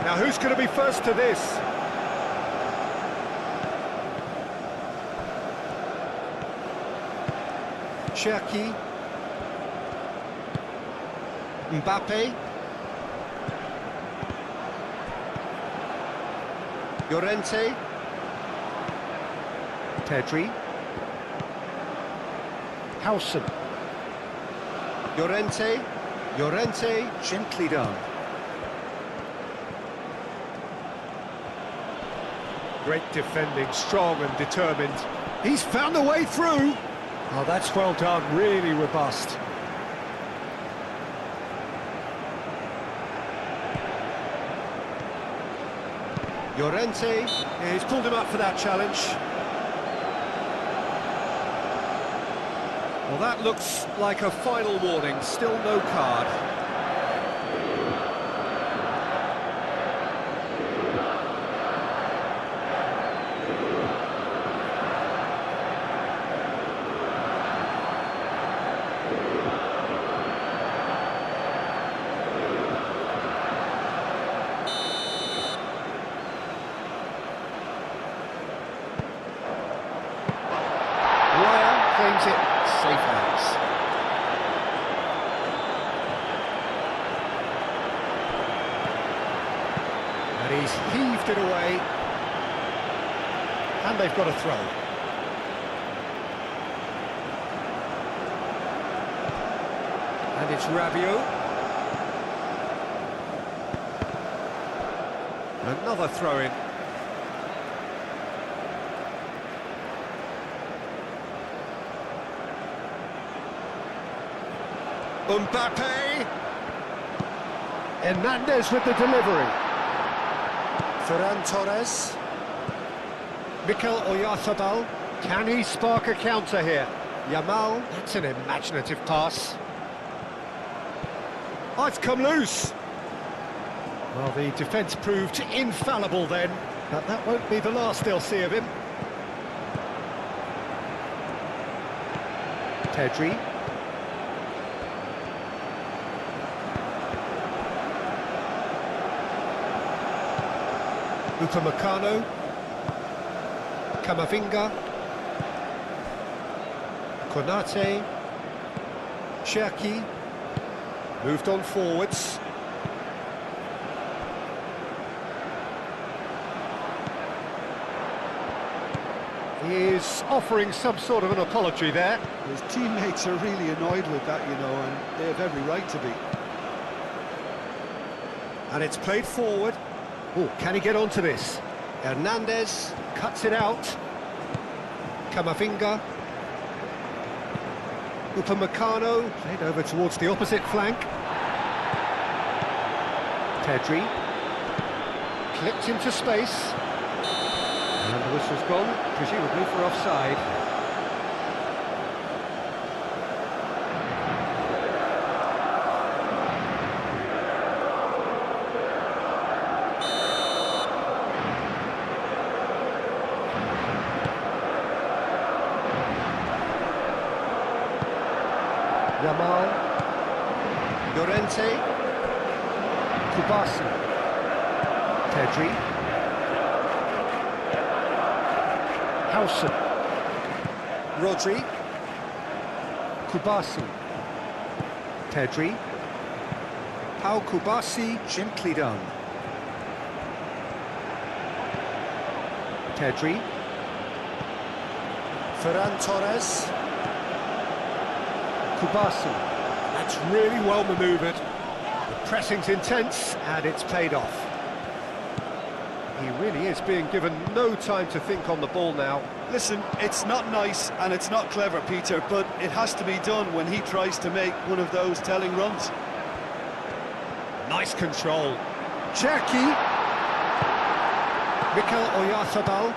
Now who's going to be first to this? Cherki. Mbappe. Llorente. Pedri. Howson. Llorente. Llorente, gently done. Great defending, strong and determined. He's found a way through. Oh, that's well done, really robust. Llorente, yeah, he's pulled him up for that challenge. Well, that looks like a final warning, still no card. Claims it, safe hands. And he's heaved it away. And they've got a throw. And it's Rabiot. Another throw-in. Mbappe! Hernandez with the delivery. Ferran Torres. Mikel Oyarzabal. Can he spark a counter here? Yamal, that's an imaginative pass. Oh, it's come loose. Well, the defence proved infallible then, but that won't be the last they'll see of him. Pedri. Upamecano, Camavinga, Konate, Cherki, Moved on forwards. He is offering some sort of an apology there. His teammates are really annoyed with that, you know, and they have every right to be. And it's played forward. Oh, can he get onto this? Hernandez cuts it out. Camavinga. Upamecano played over towards the opposite flank. Pedri clipped into space. And the whistle's gone, presumably for offside. Yamal, Llorente, Kubasi, Pedri, Hausen, Rodri, Kubasi, Pedri, Pau Kubasi, gently done. Pedri, Ferran Torres, Kubasi. That's really well manoeuvred. The pressing's intense and it's paid off. He really is being given no time to think on the ball now. Listen, it's not nice and it's not clever, Peter, but it has to be done when he tries to make one of those telling runs. Nice control. Cherki. Mikel Oyarzabal.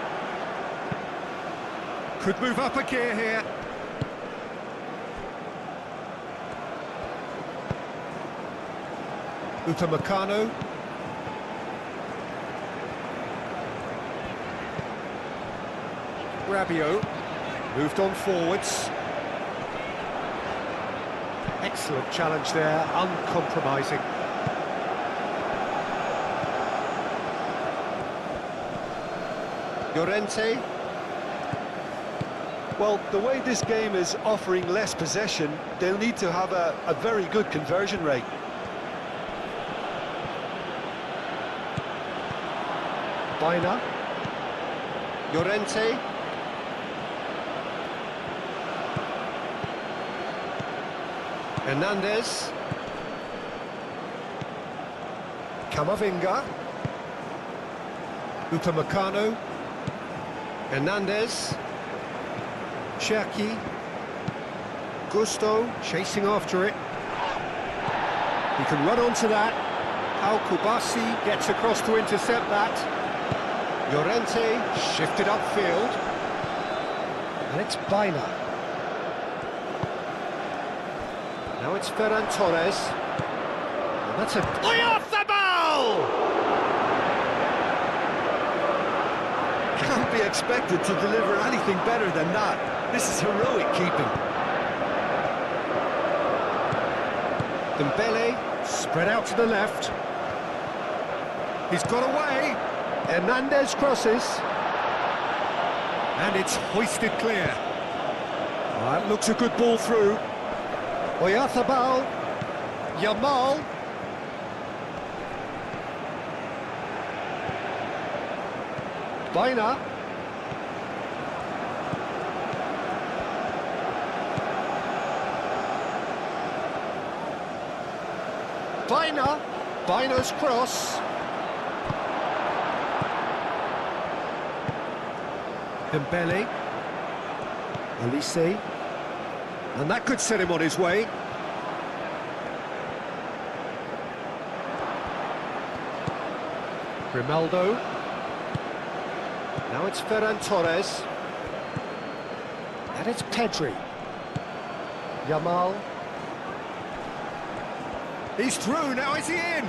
Could move up a gear here. Upamecano. Rabiot moved on forwards. Excellent challenge there, uncompromising. Llorente. Well, the way this game is offering less possession, they'll need to have a very good conversion rate. Baina. Llorente. Hernandez. Camavinga. Upamecano. Hernandez. Cherki. Gusto chasing after it. He can run onto that. Pau Kubasi gets across to intercept that. Llorente shifted upfield. And it's Baina. Now it's Ferran Torres. And that's a... Oyarzabal! Can't be expected to deliver anything better than that. This is heroic keeping. Dembele spread out to the left. He's got away. Hernandez crosses. And it's hoisted clear. That looks a good ball through. Oyarzabal. Yamal. Baina. Baina. Baina's cross. Dembele. Elise. And that could set him on his way. Grimaldo. Now it's Ferran Torres. And it's Pedri. Yamal. He's through, now is he in?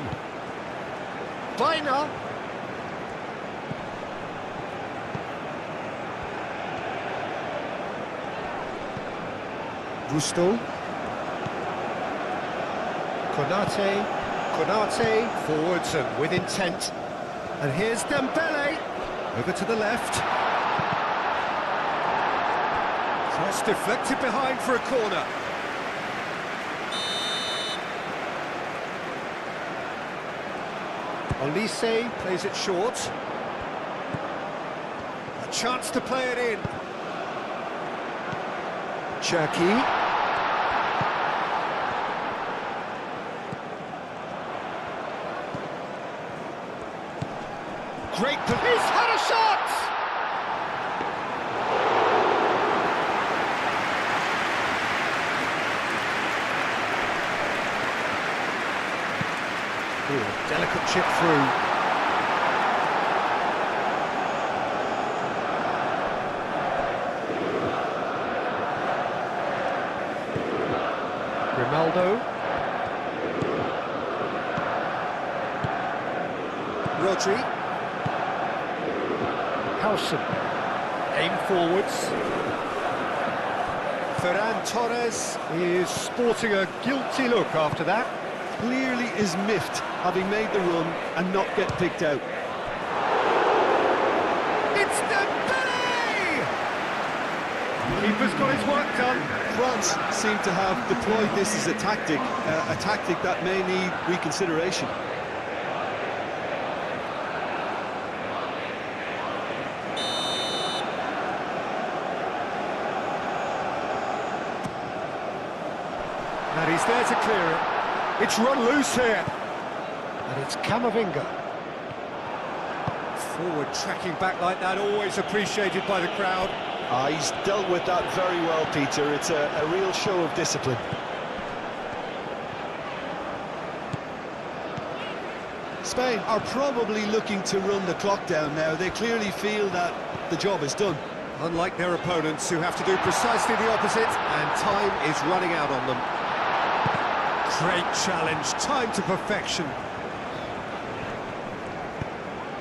Baina. Gusto. Konate, forwards and with intent. And here's Dembele, over to the left. Cross deflected behind for a corner. Olise plays it short. A chance to play it in. Cherki. Great, he's had a shot! Ooh, delicate chip through. Grimaldo. Rodri. Howson. Aim forwards. Ferran Torres is sporting a guilty look after that. Clearly is miffed, having made the run and not get picked out. It's Dembele! Keeper's got his work done. France seem to have deployed this as a tactic that may need reconsideration. And he's there to clear it. It's run loose here. And it's Camavinga. Forward tracking back like that, always appreciated by the crowd. He's dealt with that very well, Peter. It's a real show of discipline. Spain are probably looking to run the clock down now. They clearly feel that the job is done. Unlike their opponents, who have to do precisely the opposite, and time is running out on them. Great challenge, time to perfection.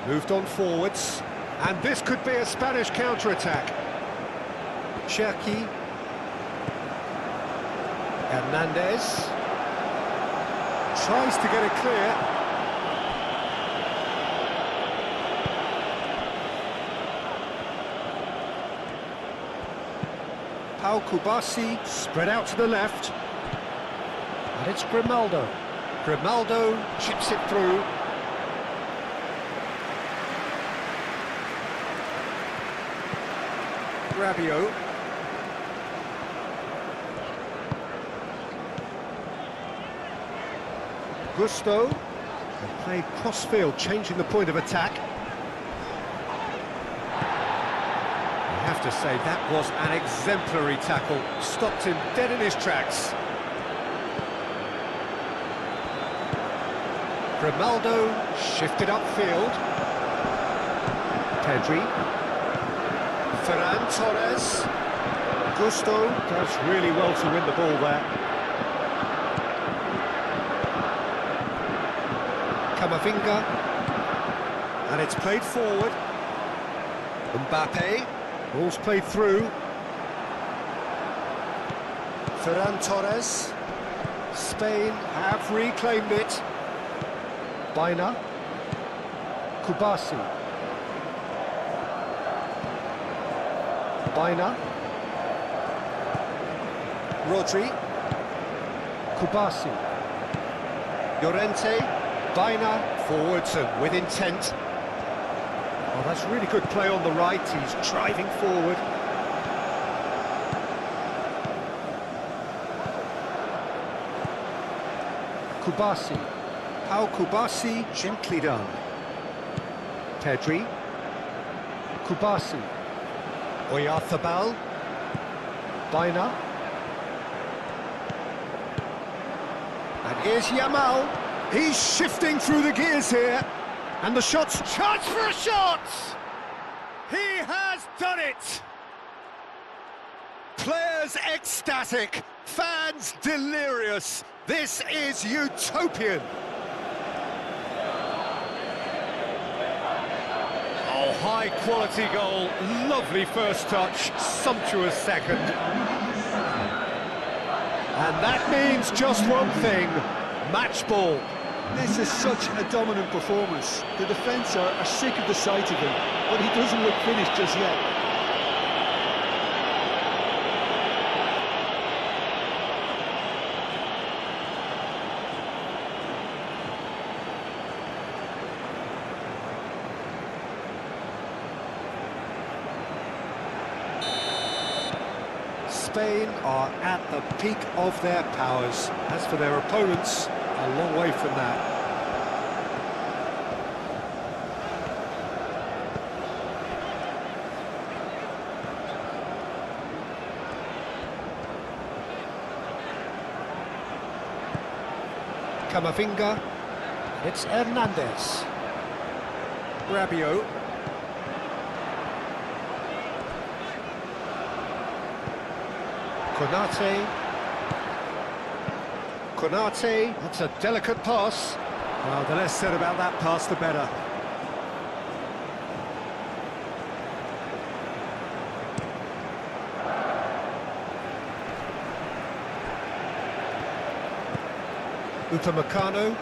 Moved on forwards, and this could be a Spanish counter-attack. Cherki. Hernandez. Tries to get it clear. Pau Kubasi spread out to the left. And it's Grimaldo. Grimaldo chips it through. Rabiot. Gusto. They played cross-field, changing the point of attack. I have to say, that was an exemplary tackle. Stopped him dead in his tracks. Grimaldo shifted upfield. Pedri. Ferran Torres. Gusto does really well to win the ball there. Camavinga. And it's played forward. Mbappe. Ball's played through. Ferran Torres. Spain have reclaimed it. Baina. Kubasi. Baina. Rodri. Kubasi. Llorente. Baina. Forwards and with intent. Oh, that's really good play on the right. He's driving forward. Kubasi. Pau Kubasi, gently done. Pedri. Kubasi. Oyarzabal. Baina. And here's Yamal. He's shifting through the gears here. And the shot's chance for a shot! He has done it! Players ecstatic, fans delirious. This is utopian. Oh, high quality goal, lovely first touch, sumptuous second. And that means just one thing, match ball. This is such a dominant performance. The defence are sick of the sight of him, but he doesn't look finished just yet. Spain are at the peak of their powers. As for their opponents, a long way from that. Camavinga. It's Hernandez. Rabiot. Konate, that's a delicate pass. Well, the less said about that pass, the better. Upamecano.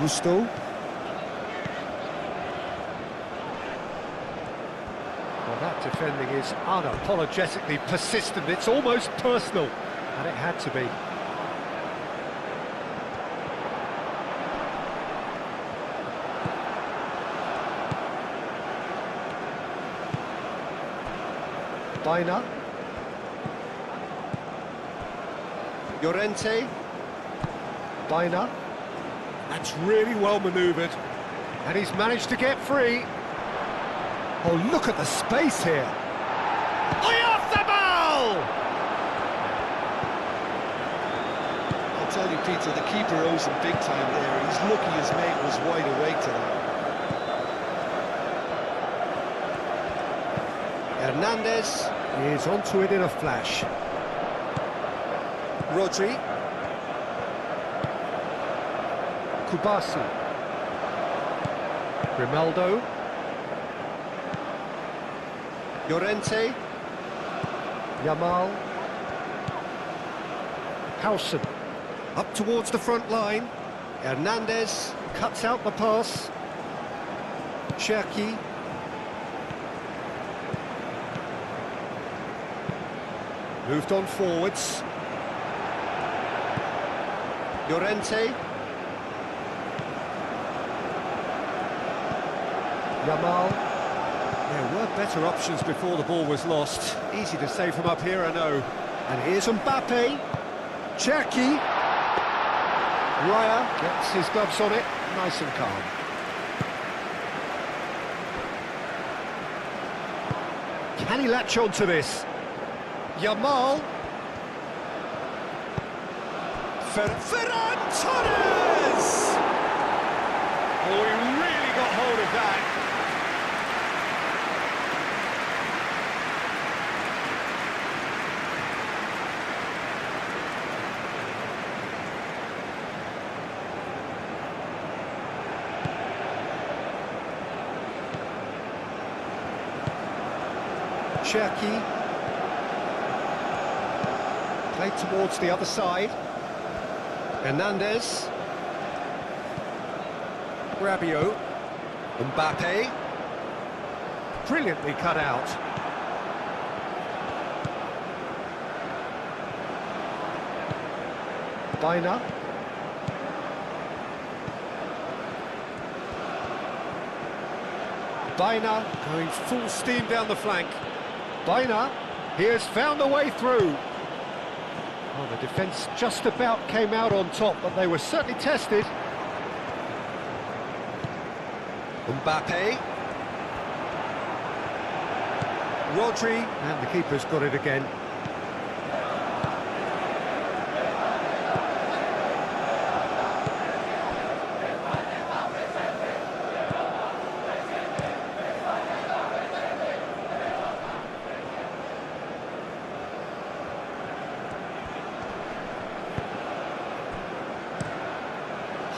Gusto. Well, that defending is unapologetically persistent. It's almost personal, and it had to be. Baina. Llorente. Baina. That's really well manoeuvred, and he's managed to get free. Oh, look at the space here. Oyarzabal! I'll tell you, Peter, the keeper owes him big time there. He's lucky his mate was wide awake to that. Hernandez is onto it in a flash. Rodri. Kubasi. Grimaldo. Llorente. Yamal. Howson. Up towards the front line. Hernandez cuts out the pass. Cherki. Moved on forwards. Llorente. Yamal. There were better options before the ball was lost. Easy to say from up here, I know. And here's Mbappe. Cherki. Raya gets his gloves on it, nice and calm. Can he latch on to this? Yamal. Ferran Torres! Oh, he really got hold of that. Cherki. Played towards the other side. Hernandez. Rabiot. Mbappe. Brilliantly cut out. Baina. Baina going full steam down the flank. Baina, he has found a way through. Oh, the defence just about came out on top, but they were certainly tested. Mbappe. Rodri, and the keeper's got it again.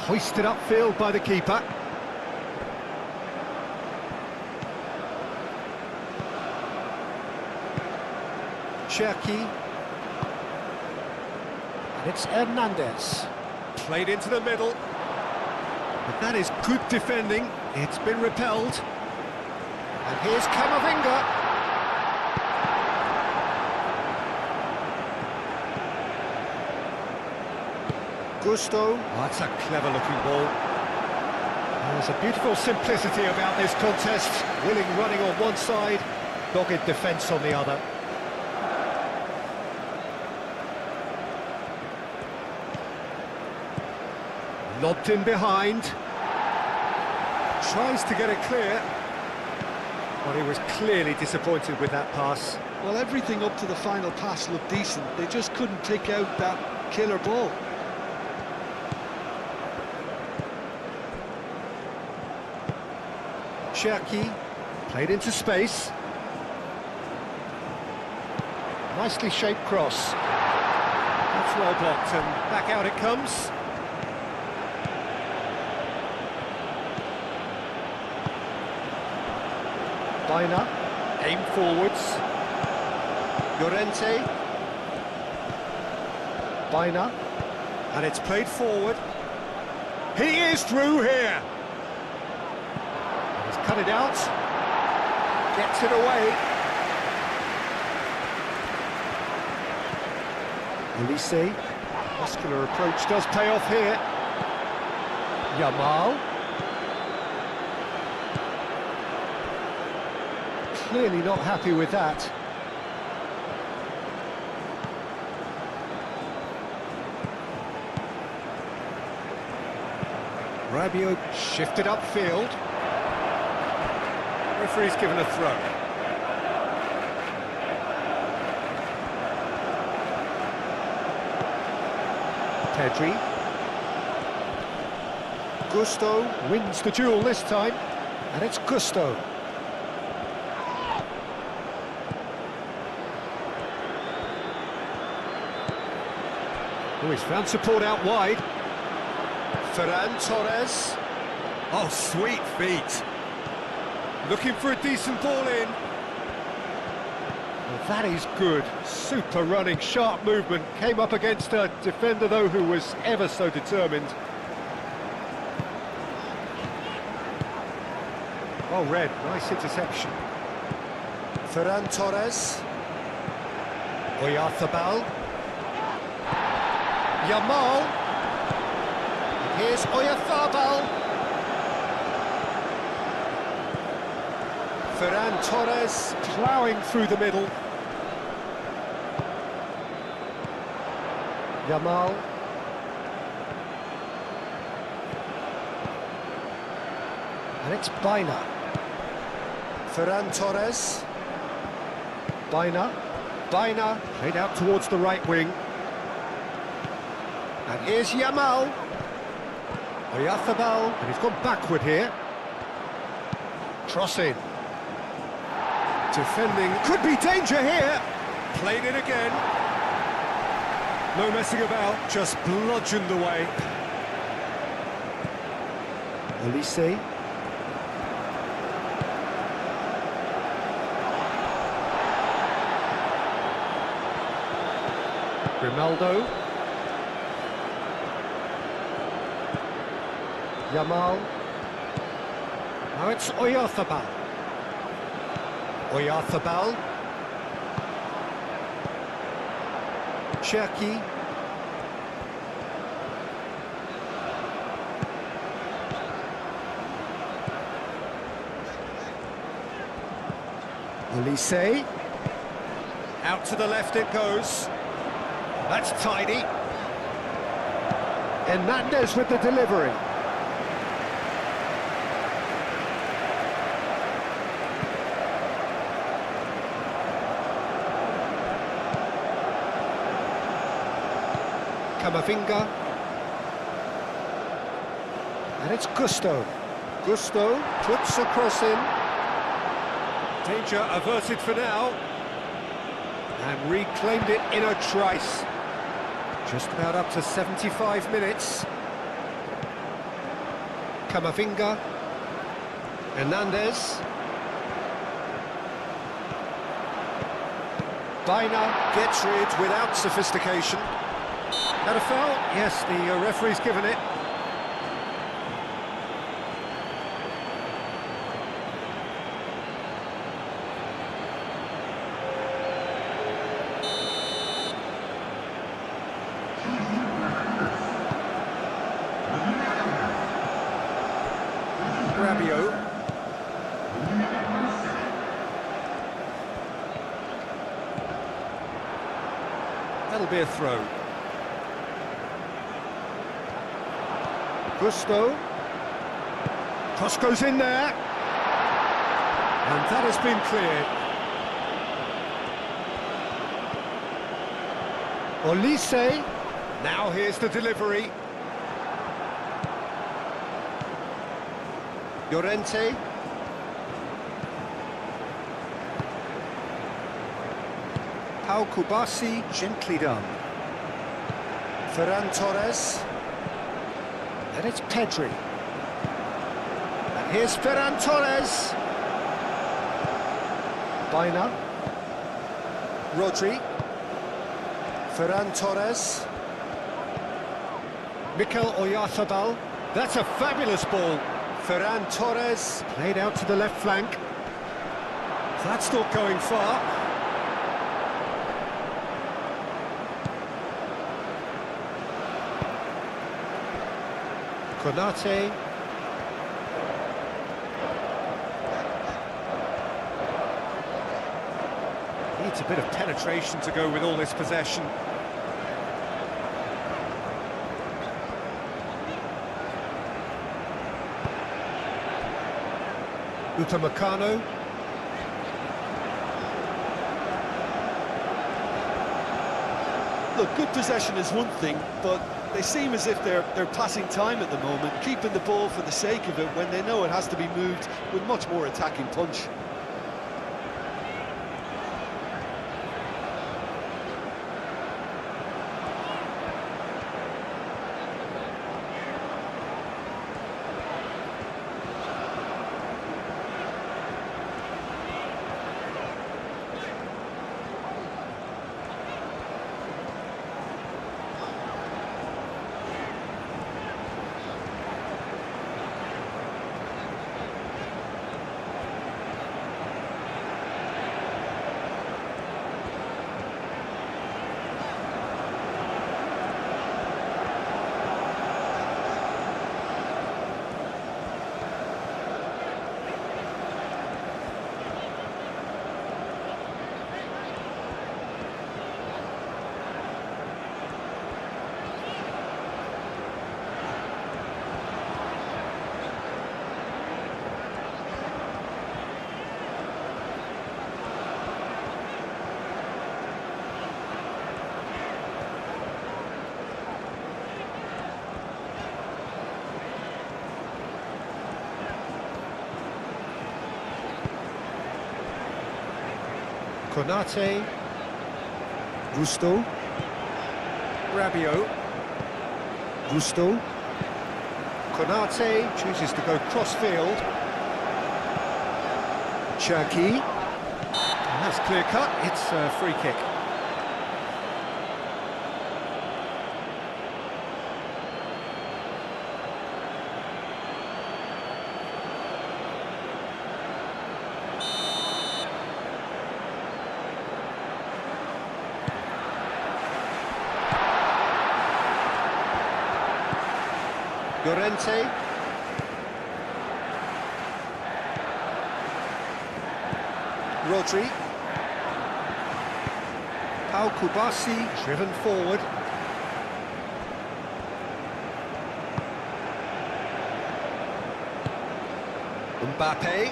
Hoisted upfield by the keeper. Cherki. And it's Hernandez. Played into the middle. But that is good defending. It's been repelled. And here's Camavinga. Gusto. Oh, that's a clever looking ball. There's a beautiful simplicity about this contest. Willing running on one side, dogged defence on the other. Lobbed in behind. Tries to get it clear. But he was clearly disappointed with that pass. Well, everything up to the final pass looked decent. They just couldn't take out that killer ball. Cherki played into space. Nicely shaped cross. That's well blocked and back out it comes. Baina, aim forwards. Llorente. Baina. And it's played forward. He is through here. He's cut it out. Gets it away. Elise. Muscular approach does pay off here. Yamal. Clearly not happy with that. Rabiot shifted upfield. Referee's given a throw. Pedri. Gusto wins the duel this time, and it's Gusto. Oh, he's found support out wide. Ferran Torres. Oh, sweet feet. Looking for a decent ball in. Well, that is good. Super running, sharp movement. Came up against a defender, though, who was ever so determined. Oh, red. Nice interception. Ferran Torres. Oyarzabal. Yamal. Here's Oyarzabal. Ferran Torres ploughing through the middle. Yamal. And it's Baina. Ferran Torres. Baina. Baina played out towards the right wing. And here's Yamal. Oyarzabal, and he's gone backward here. Crossing. Defending, could be danger here. Played it again. No messing about, just bludgeoned away. Elise. Grimaldo. Yamal. Now it's Oyarzabal. Oyarzabal. Cherki. Elise. Out to the left it goes. That's tidy. Hernandez with the delivery. Camavinga. And it's Gusto. Gusto puts a cross in. Danger averted for now. And reclaimed it in a trice. Just about up to 75 minutes. Camavinga. Hernandez. Baina gets rid without sophistication. Had a foul? Yes, the referee's given it. That'll be a throw. Gusto. Cross goes in there. And that has been cleared. Olise. Now here's the delivery. Llorente. Pau Kubasi, gently done. Ferran Torres. And it's Pedri. And here's Ferran Torres. Baina. Rodri. Ferran Torres. Mikel Oyarzabal. That's a fabulous ball. Ferran Torres played out to the left flank. That's not going far. Konate. Needs a bit of penetration to go with all this possession. Upamecano. Look, good possession is one thing, but they seem as if they're passing time at the moment, keeping the ball for the sake of it when they know it has to be moved with much more attacking punch. Konate. Gusto. Rabiot. Gusto. Konate chooses to go cross-field. Cherki. That's clear cut, it's a free kick. Llorente. Rodri. Pau Kubasi driven forward. Mbappe.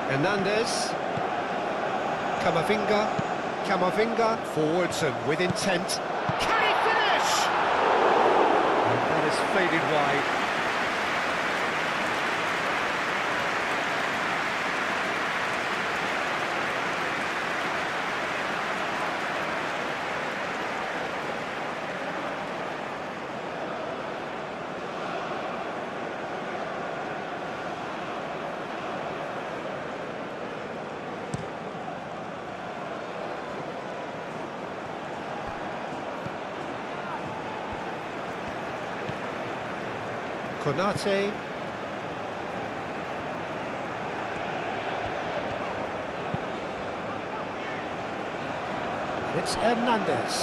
Hernandez. Camavinga forwards and with intent. Can he finish? And that is faded wide. Konate. It's Hernandez.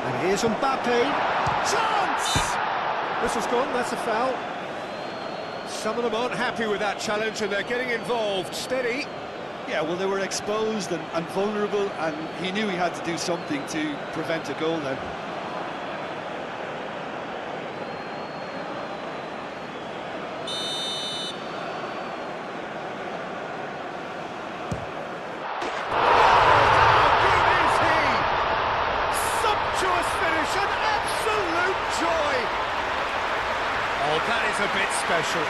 And here's Mbappe. Chance! This was gone, that's a foul. Some of them aren't happy with that challenge and they're getting involved. Steady. Yeah, well, they were exposed and vulnerable, and he knew he had to do something to prevent a goal then. Oh, that is a bit special.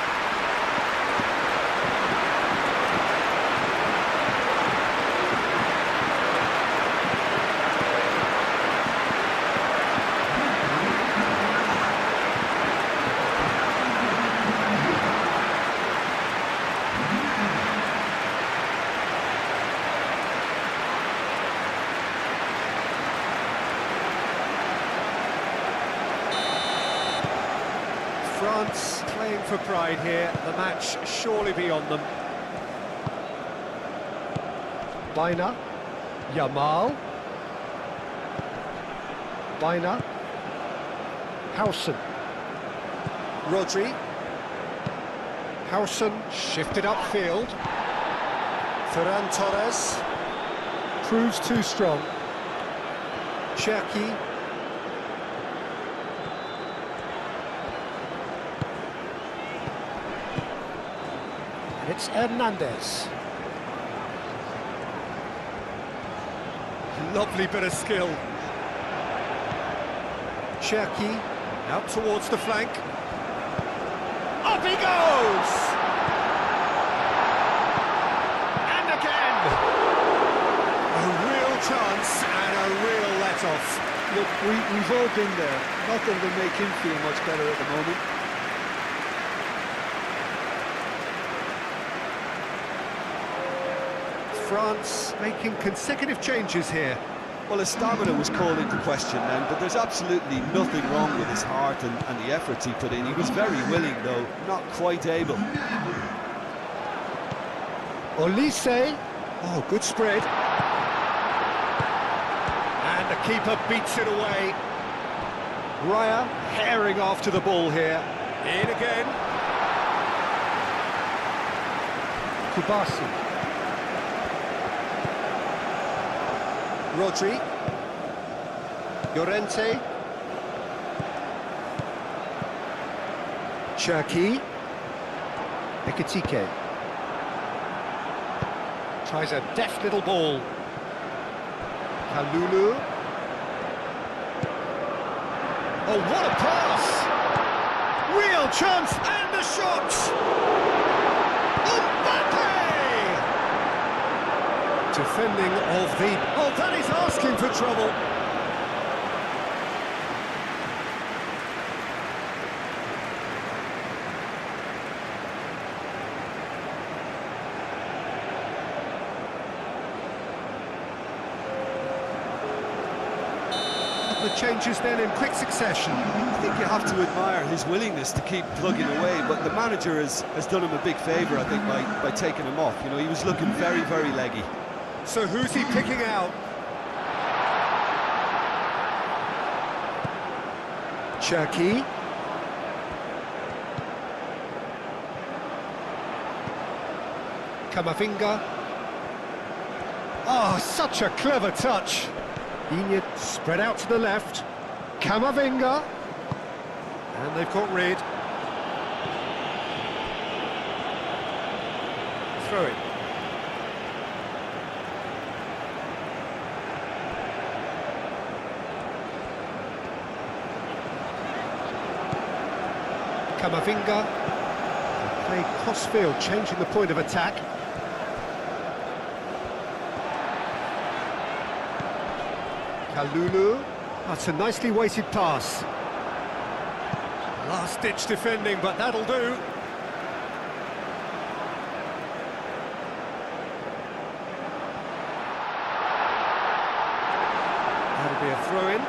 France playing for pride here. The match surely beyond them. Baina, Yamal, Baina, Howson, Rodri, Howson shifted upfield. Ferran Torres proves too strong. Cherki. It's Hernandez. Lovely bit of skill. Cherki out towards the flank. Up he goes! And again! A real chance and a real let-off. Look, we've all been there. Not that it'll make him feel much better at the moment. France making consecutive changes here. Well, his stamina was called into question then, but there's absolutely nothing wrong with his heart and the efforts he put in. He was very willing, though, not quite able. Olise. Oh, good spread. And the keeper beats it away. Raya herring after the ball here. In again. Kubasi. Rodri, Llorente, Cherki, Ekitike, tries a deft little ball, Kalulu, oh what a pass, real chance and the shot! Defending of the... Oh, that is asking for trouble. The changes then in quick succession. I think you have to admire his willingness to keep plugging away, but the manager has done him a big favour, I think, by taking him off. You know, he was looking very, very leggy. So who's he picking out? Cherki. Kamavinga. Oh, such a clever touch. Digne spread out to the left. Kamavinga. And they've got rid. Throw it. Kamavinga, play cross-field, changing the point of attack. Kalulu, that's a nicely weighted pass. Last-ditch defending, but that'll do. That'll be a throw-in.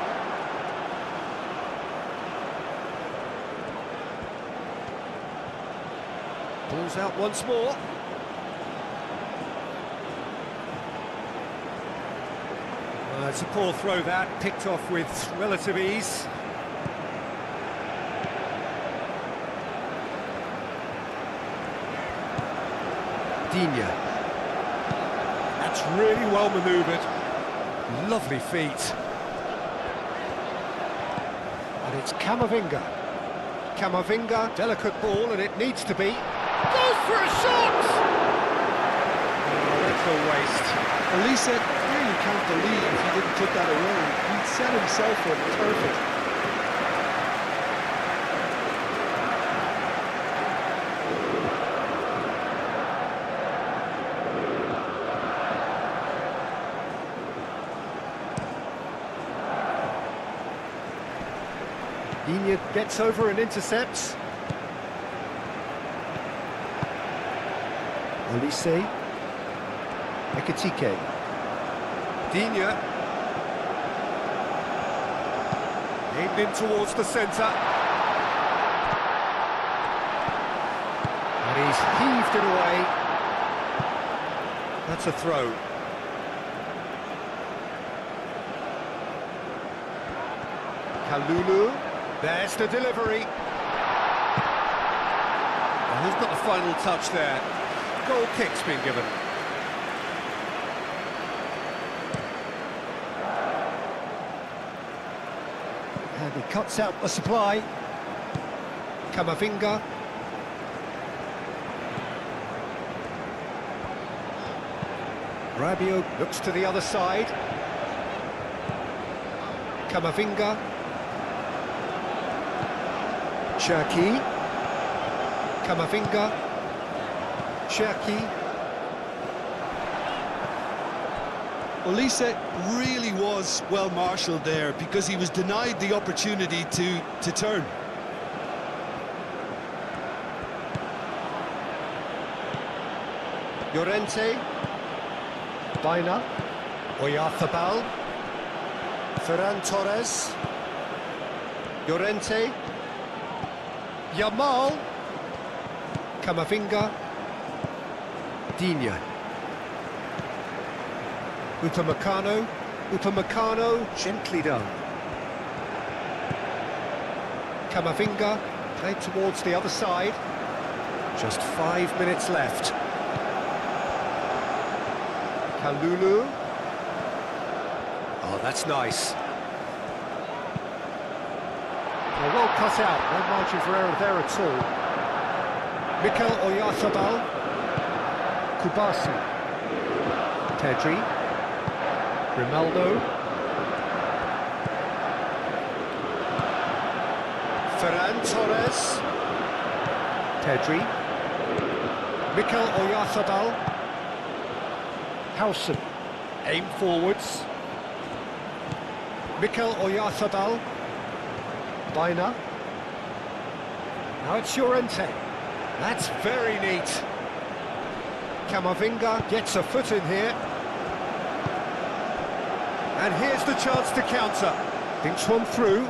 Ball's out once more. It's a poor throw that, picked off with relative ease. Digne. That's really well manoeuvred. Lovely feet. And it's Camavinga. Camavinga, delicate ball, and it needs to be. Goes for a shot! Oh, that's a waste. Elise really can't believe he didn't put that away. He'd set himself up perfect. Digne gets over and intercepts. Olise. Ekitike. Digne. Aimed in towards the centre. And he's heaved it away. That's a throw. Kalulu. There's the delivery. And who's got the final touch there? Goal kick's been given. And he cuts out the supply. Camavinga. Rabiot looks to the other side. Camavinga. Cherki. Camavinga. Cherki. Olise really was well marshalled there because he was denied the opportunity to turn. Llorente. Baina. Oyarzabal. Ferran Torres. Llorente. Yamal. Camavinga. Digne. Upamecano. Upamecano, gently done. Camavinga, played towards the other side. Just 5 minutes left. Kalulu. Oh, that's nice. Well cut out, no margin for error there at all. Mikel Oyarzabal. Kubasi. Pedri. Grimaldo. Ferran Torres. Pedri. Mikel Oyarzabal. Howson. Aim forwards. Mikel Oyarzabal. Baina. Now it's Llorente. That's very neat. Camavinga gets a foot in here. And here's the chance to counter. Thinks one through.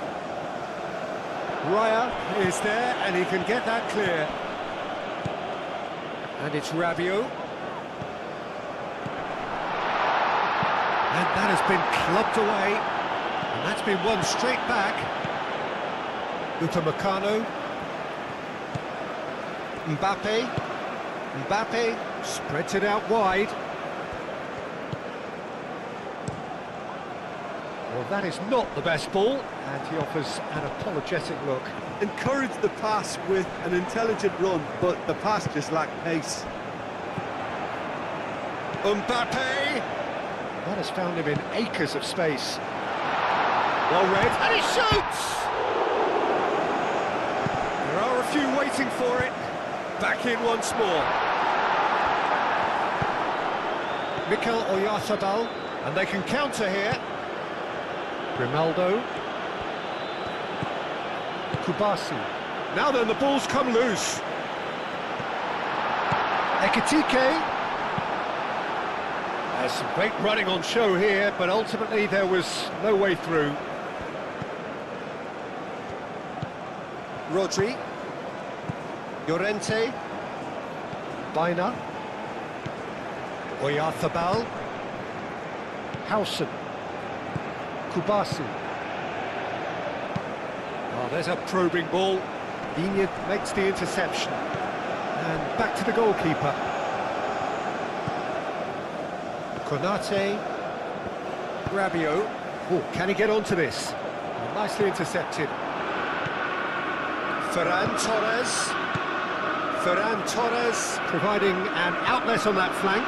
Raya is there, and he can get that clear. And it's Rabiot. And that has been clubbed away. And that's been won straight back. Upamecano. Mbappe. Mbappe spreads it out wide. Well, that is not the best ball, and he offers an apologetic look. Encouraged the pass with an intelligent run, but the pass just lacked pace. Mbappe! That has found him in acres of space. Well read, and he shoots! There are a few waiting for it. Back in once more. Mikel Oyarzabal, and they can counter here. Grimaldo. Kubasi. Now then, the ball's come loose. Ekitike. There's some great running on show here, but ultimately there was no way through. Rodri. Llorente. Baina. Oyarzabal. Howson. Kubasi. Oh, there's a probing ball. Digne makes the interception. And back to the goalkeeper. Konate. Rabiot. Oh, can he get onto this? Nicely intercepted. Ferran Torres. Ferran Torres providing an outlet on that flank.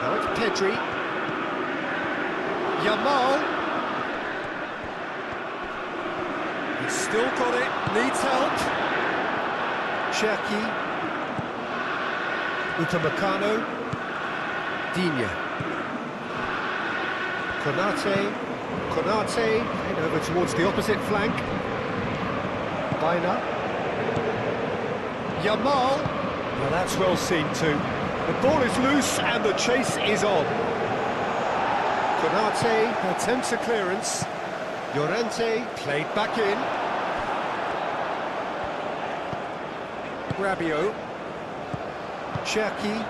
Now it's Pedri. Yamal. He's still got it, needs help. Cherki. Upamecano. Digne. Konate, head over towards the opposite flank. Baina. Yamal. Well, that's well seen too. The ball is loose and the chase is on. Konate attempts a clearance. Llorente played back in. Rabiot. Cherki.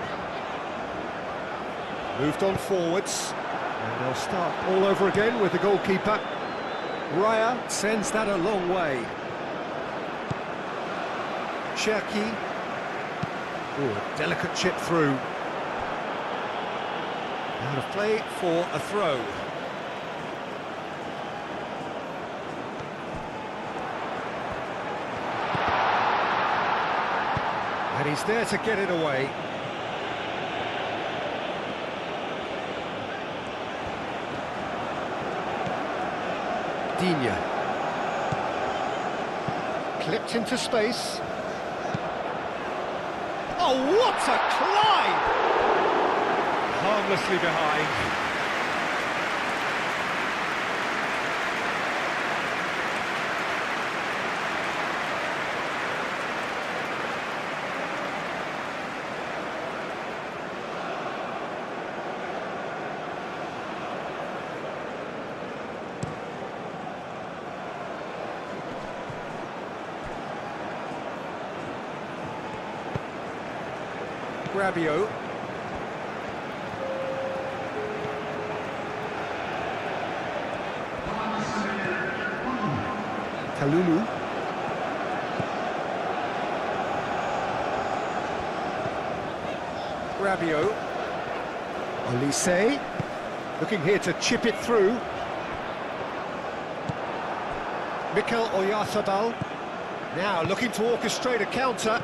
Moved on forwards. And they'll start all over again with the goalkeeper. Raya sends that a long way. Cherki. Oh, a delicate chip through. Out of play for a throw. And he's there to get it away. Digne. Clipped into space. Oh, what a climb! Harmlessly behind. Rabiot. Kalulu. Rabiot. Olise. Looking here to chip it through. Mikel Oyarzabal. Now looking to orchestrate a counter.